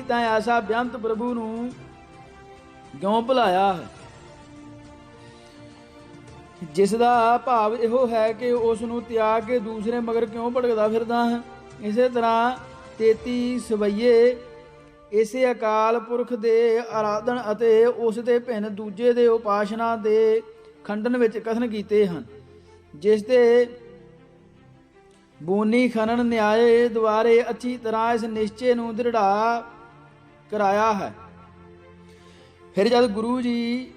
ਤਾਂ ਐਸਾ ਬੇਅੰਤ ਪ੍ਰਭੂ ਨੂੰ ਕਿਉਂ ਭੁਲਾਇਆ ਹੈ, ਜਿਸ ਦਾ ਭਾਵ ਇਹੋ ਹੈ ਕਿ ਉਸ ਨੂੰ ਤਿਆਗ ਕੇ ਦੂਸਰੇ ਮਗਰ ਕਿਉਂ ਭਟਕਦਾ ਫਿਰਦਾ ਹੈ। ਇਸੇ ਤਰ੍ਹਾਂ 33 ਸਵਈਏ ਇਸੇ ਅਕਾਲ ਪੁਰਖ ਦੇ ਆਰਾਧਨ ਅਤੇ ਉਸ ਦੇ ਭਿੰਨ ਦੂਜੇ ਦੇ ਉਪਾਸਨਾ ਦੇ ਖੰਡਨ ਵਿੱਚ ਕਥਨ ਕੀਤੇ ਹਨ, ਜਿਸ ਦੇ ਬੋਨੀ ਖਨਨ ਨਿਆਏ ਦੁਆਰੇ ਅੱਛੀ ਤਰ੍ਹਾਂ ਇਸ ਨਿਸ਼ਚੇ ਨੂੰ ਦ੍ਰਿੜਾ ਕਰਾਇਆ ਹੈ। ਫਿਰ ਜਦ ਗੁਰੂ ਜੀ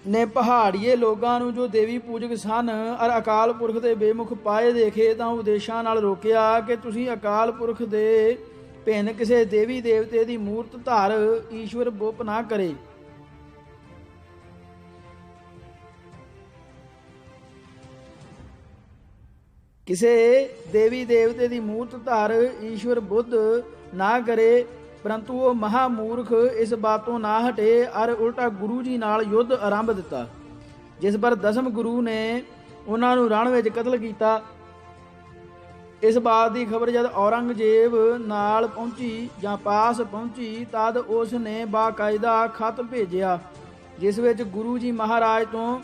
ਨੇ ਪਹਾੜੀਏ ਲੋਕਾਂ ਨੂੰ ਜੋ ਦੇਵੀ ਪੂਜਕ ਸਨ ਔਰ ਅਕਾਲ ਪੁਰਖ ਦੇ ਬੇਮੁਖ ਪਾਏ ਦੇਖੇ ਤਾਂ ਉਪਦੇਸ਼ਾਂ ਨਾਲ ਰੋਕਿਆ ਕਿ ਤੁਸੀਂ ਅਕਾਲ ਪੁਰਖ ਦੇ ਭਿੰਨ ਕਿਸੇ ਦੇਵੀ ਦੇਵਤੇ ਦੀ ਮੂਰਤ ਧਾਰ ਈਸ਼ਵਰ ਬੁੱਪ ਨਾ ਕਰੇ। ਕਿਸੇ ਦੇਵੀ ਦੇਵਤੇ ਦੀ ਮੂਰਤ ਧਾਰ ਈਸ਼ਵਰ ਬੁੱਧ ਨਾ ਕਰੇ, ਪਰੰਤੂ ਉਹ ਮਹਾਮੂਰਖ ਇਸ ਬਾਤੋਂ ਨਾ ਹਟੇ ਔਰ ਉਲਟਾ ਗੁਰੂ ਜੀ ਨਾਲ ਯੁੱਧ ਆਰੰਭ ਦਿੱਤਾ, ਜਿਸ ਪਰ ਦਸਮ ਗੁਰੂ ਨੇ ਉਹਨਾਂ ਨੂੰ ਰਣ ਵਿੱਚ ਕਤਲ ਕੀਤਾ। ਇਸ ਬਾਤ ਦੀ ਖਬਰ ਜਦ ਔਰੰਗਜ਼ੇਬ ਨਾਲ ਪਹੁੰਚੀ ਜਾਂ ਪਾਸ ਪਹੁੰਚੀ ਤਦ ਉਸ ਨੇ ਬਾਕਾਇਦਾ ਖਤ ਭੇਜਿਆ, ਜਿਸ ਵਿੱਚ ਗੁਰੂ ਜੀ ਮਹਾਰਾਜ ਤੋਂ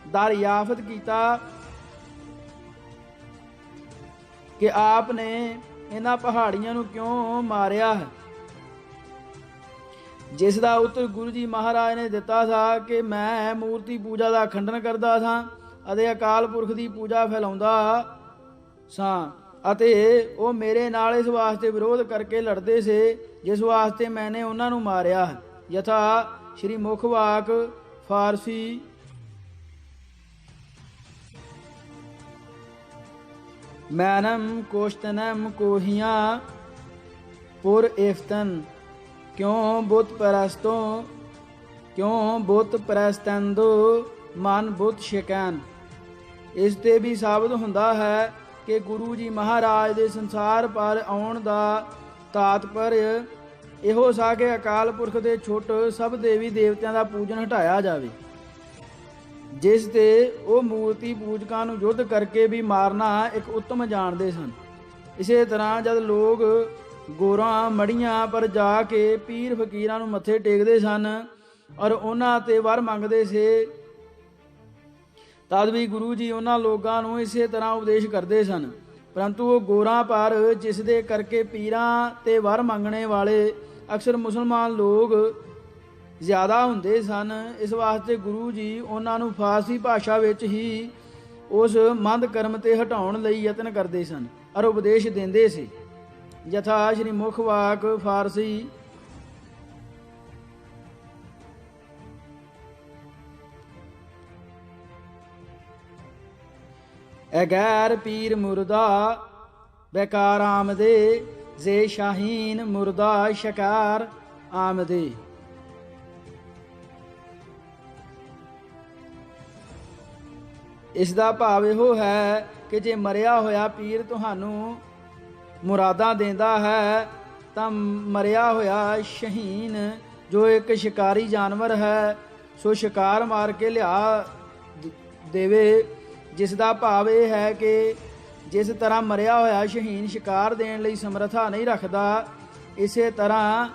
ਦਰਿਆਫਤ ਕੀਤਾ ਕਿ ਆਪ ਨੇ ਇਹਨਾਂ ਪਹਾੜੀਆਂ ਨੂੰ ਕਿਉਂ ਮਾਰਿਆ ਹੈ, ਜਿਸ ਦਾ ਉੱਤਰ ਗੁਰੂ ਜੀ ਮਹਾਰਾਜ ਨੇ ਦਿੱਤਾ ਸੀ ਕਿ ਮੈਂ ਮੂਰਤੀ ਪੂਜਾ ਦਾ ਖੰਡਨ ਕਰਦਾ ਸਾਂ ਅਤੇ ਅਕਾਲ ਪੁਰਖ ਦੀ ਪੂਜਾ ਫੈਲਾਉਂਦਾ ਸਾਂ, ਅਤੇ ਉਹ ਮੇਰੇ ਨਾਲ ਇਸ ਵਾਸਤੇ ਵਿਰੋਧ ਕਰਕੇ ਲੜਦੇ ਸੇ ਜਿਸ ਵਾਸਤੇ ਮੈਨੇ ਉਹਨਾਂ ਨੂੰ ਮਾਰਿਆ ਹੈ। ਯਥਾ ਸ਼੍ਰੀ ਮੁਖਵਾਕ ਫਾਰਸੀ ਮੈਨਮ ਕੋਸ਼ਤਨਮ ਕੋਹੀਆਂ ਪੁਰ ਇਫਤਨ ਕਿਉਂ ਬੁੱਤ ਪਰਸਤੋਂ ਕਿਉਂ ਬੁੱਤ ਪਰਸਤੰਦੋ ਮਨ ਬੁੱਤ ਸ਼ਿਕਨ। ਇਸ ਤੇ ਵੀ ਸਾਬਤ ਹੁੰਦਾ ਹੈ ਕਿ ਗੁਰੂ ਜੀ ਮਹਾਰਾਜ ਦੇ ਸੰਸਾਰ ਪਰ ਆਉਣ ਦਾ ਤਾਤਪਰਯ ਇਹੋ ਸਾ ਕਿ ਅਕਾਲ ਪੁਰਖ ਦੇ ਛੁੱਟ ਸਭ ਦੇਵੀ ਦੇਵਤਿਆਂ ਦਾ ਪੂਜਨ ਹਟਾਇਆ ਜਾਵੇ, ਜਿਸ ਤੇ ਉਹ ਮੂਰਤੀ ਪੂਜਕਾਂ ਨੂੰ ਯੁੱਧ ਕਰਕੇ ਵੀ ਮਾਰਨਾ ਇੱਕ ਉੱਤਮ ਜਾਣਦੇ ਸਨ। ਇਸੇ ਤਰ੍ਹਾਂ ਜਦ ਲੋਕ ਗੋਰਾਂ ਮੜੀਆਂ ਪਰ ਜਾ ਕੇ ਪੀਰ ਫਕੀਰਾਂ ਨੂੰ ਮੱਥੇ ਟੇਕਦੇ ਸਨ ਔਰ ਉਹਨਾਂ ਤੇ ਵਰ ਮੰਗਦੇ ਸੇ, ਤਦ ਵੀ ਗੁਰੂ ਜੀ ਉਹਨਾਂ ਲੋਕਾਂ ਨੂੰ ਇਸੇ ਤਰ੍ਹਾਂ ਉਪਦੇਸ਼ ਕਰਦੇ ਸਨ, ਪਰੰਤੂ ਉਹ ਗੋਰਾਂ ਪਰ ਜਿਸ ਦੇ ਕਰਕੇ ਪੀਰਾਂ ਤੇ ਵਰ ਮੰਗਣੇ ਵਾਲੇ ਅਕਸਰ ਮੁਸਲਮਾਨ ਲੋਕ ਜ਼ਿਆਦਾ ਹੁੰਦੇ ਸਨ। ਇਸ ਵਾਸਤੇ ਗੁਰੂ ਜੀ ਉਹਨਾਂ ਨੂੰ ਫਾਰਸੀ ਭਾਸ਼ਾ ਵਿੱਚ ਹੀ ਉਸ ਮੰਦ ਕਰਮ ਤੇ ਹਟਾਉਣ ਲਈ ਯਤਨ ਕਰਦੇ ਸਨ ਔਰ ਉਪਦੇਸ਼ ਦਿੰਦੇ ਸੀ। ਯਥਾ ਸ਼੍ਰੀ ਮੁਖਵਾਕ ਫਾਰਸੀ ਐਗੈਰ ਪੀਰ ਮੁਰਦਾ ਬੇਕਾਰ ਆਮਦੇ ਜੇ ਸ਼ਾਹੀਨ ਮੁਰਦਾ ਸ਼ਕਾਰ ਆਮਦੇ। ਇਸ ਦਾ ਭਾਵ ਇਹੋ ਹੈ ਕਿ ਜੇ ਮਰਿਆ ਹੋਇਆ ਪੀਰ ਤੁਹਾਨੂੰ ਮੁਰਾਦਾਂ ਦਿੰਦਾ ਹੈ ਤਾਂ ਮਰਿਆ ਹੋਇਆ ਸ਼ਹੀਨ ਜੋ ਇੱਕ ਸ਼ਿਕਾਰੀ ਜਾਨਵਰ ਹੈ ਸੋ ਸ਼ਿਕਾਰ ਮਾਰ ਕੇ ਲਿਆ ਦੇਵੇ, ਜਿਸ ਦਾ ਭਾਵ ਇਹ ਹੈ ਕਿ ਜਿਸ ਤਰ੍ਹਾਂ ਮਰਿਆ ਹੋਇਆ ਸ਼ਹੀਨ ਸ਼ਿਕਾਰ ਦੇਣ ਲਈ ਸਮਰੱਥਾ ਨਹੀਂ ਰੱਖਦਾ, ਇਸੇ ਤਰ੍ਹਾਂ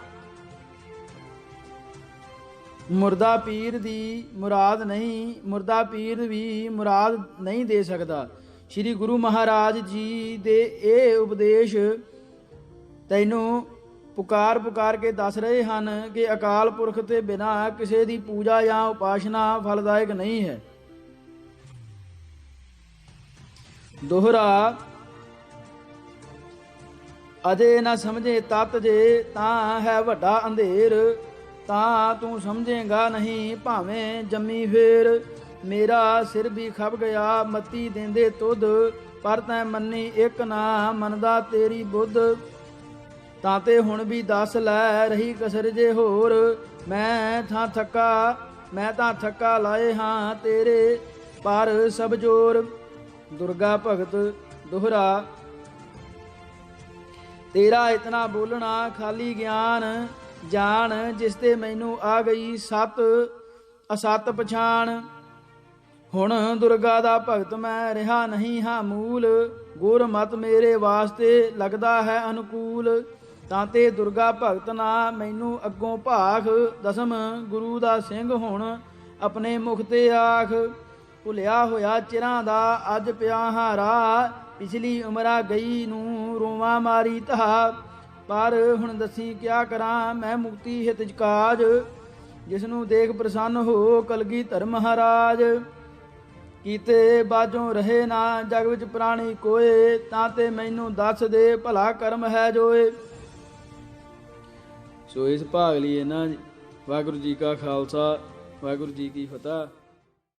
ਮੁਰਦਾ ਪੀਰ ਵੀ ਮੁਰਾਦ ਨਹੀਂ ਦੇ ਸਕਦਾ। ਸ਼੍ਰੀ ਗੁਰੂ ਮਹਾਰਾਜ ਜੀ ਦੇ ਇਹ ਉਪਦੇਸ਼ ਤੈਨੂੰ ਪੁਕਾਰ ਕੇ ਦੱਸ ਰਹੇ ਹਨ ਕਿ ਅਕਾਲ ਪੁਰਖ ਤੇ ਬਿਨਾਂ ਕਿਸੇ ਦੀ ਪੂਜਾ ਜਾਂ ਉਪਾਸਨਾ ਫਲਦਾਇਕ ਨਹੀਂ ਹੈ। ਦੋਹਰਾ ਅਜੇ ਨਾ ਸਮਝੇ ਤਤ ਜੇ ਤਾਂ ਹੈ ਵੱਡਾ ਅੰਧੇਰ, ਤਾਂ ਤੂੰ ਸਮਝੇਗਾ ਨਹੀਂ ਭਾਵੇਂ ਜੰਮੀ ਫੇਰ। ਮੇਰਾ ਸਿਰ ਵੀ ਖਪ ਗਿਆ ਮਤੀ ਦੇਂਦੇ ਤੁਧ, ਪਰ ਤੈਂ ਮੰਨੀ ਇੱਕ ਨਾ ਮੰਨਦਾ ਤੇਰੀ ਬੁੱਧ। ਤਾਂ ਤੇ ਹੁਣ ਵੀ ਦੱਸ ਲੈ ਰਹੀ ਕਸਰ ਜੇ ਹੋਰ, ਮੈਂ ਤਾਂ ਥੱਕਾ ਲਾਏ ਹਾਂ ਤੇਰੇ ਪਰ ਸਭ ਜੋਰ। ਦੁਰਗਾ ਭਗਤ ਦੋਹਰਾ ਤੇਰਾ ਇਤਨਾ ਬੋਲਣਾ ਖਾਲੀ ਗਿਆਨ ਜਾਣ, ਜਿਸ ਤੇ ਮੈਨੂੰ ਆ ਗਈ ਸਤ ਅਸਤ ਪਛਾਣ। ਹੁਣ ਦੁਰਗਾ ਦਾ ਭਗਤ ਮੈਂ ਰਿਹਾ ਨਹੀਂ ਹਾਂ ਮੂਲ, ਗੁਰ ਮਤ ਮੇਰੇ ਵਾਸਤੇ ਲੱਗਦਾ ਹੈ ਅਨੁਕੂਲ। ਤਾਂ ਤੇ ਦੁਰਗਾ ਭਗਤ ਨਾ ਮੈਨੂੰ ਅੱਗੋਂ ਭਾਖ, ਦਸਮ ਗੁਰੂ ਦਾ ਸਿੰਘ ਹੁਣ ਆਪਣੇ ਮੁਖ ਤੇ ਆਖ। ਭੁੱਲਿਆ ਹੋਇਆ ਚਿਰਾਂ ਦਾ ਅੱਜ ਪਿਆ ਹਾਂ ਰਾਹ, ਪਿਛਲੀ ਉਮਰਾਂ ਗਈ ਨੂੰ ਰੋਵਾਂ ਮਾਰੀ ਤਹਾ। ਪਰ ਹੁਣ ਦੱਸੀ ਕਿਆ ਕਰਾਂ, ਮੈਂ ਮੁਕਤੀ ਹਿਤ ਕਾਜ, ਜਿਸਨੂੰ ਦੇਖ ਪ੍ਰਸੰਨ ਹੋ ਕਲਗੀਧਰ ਮਹਾਰਾਜ। ਕੀਤੇ ਬਾਝੋਂ ਰਹੇ ਨਾ ਜਗ ਵਿੱਚ ਪ੍ਰਾਣੀ ਕੋਏ, ਤਾਂ ਤੇ ਮੈਨੂੰ ਦੱਸ ਦੇ ਭਲਾ ਕਰਮ ਹੈ ਜੋਏ। ਸੋ ਇਸ ਭਾਗ ਲਈ ਇਹਨਾਂ ਵਾਹਿਗੁਰੂ ਜੀ ਕਾ ਖਾਲਸਾ, ਵਾਹਿਗੁਰੂ ਜੀ ਕੀ ਫਤਿਹ।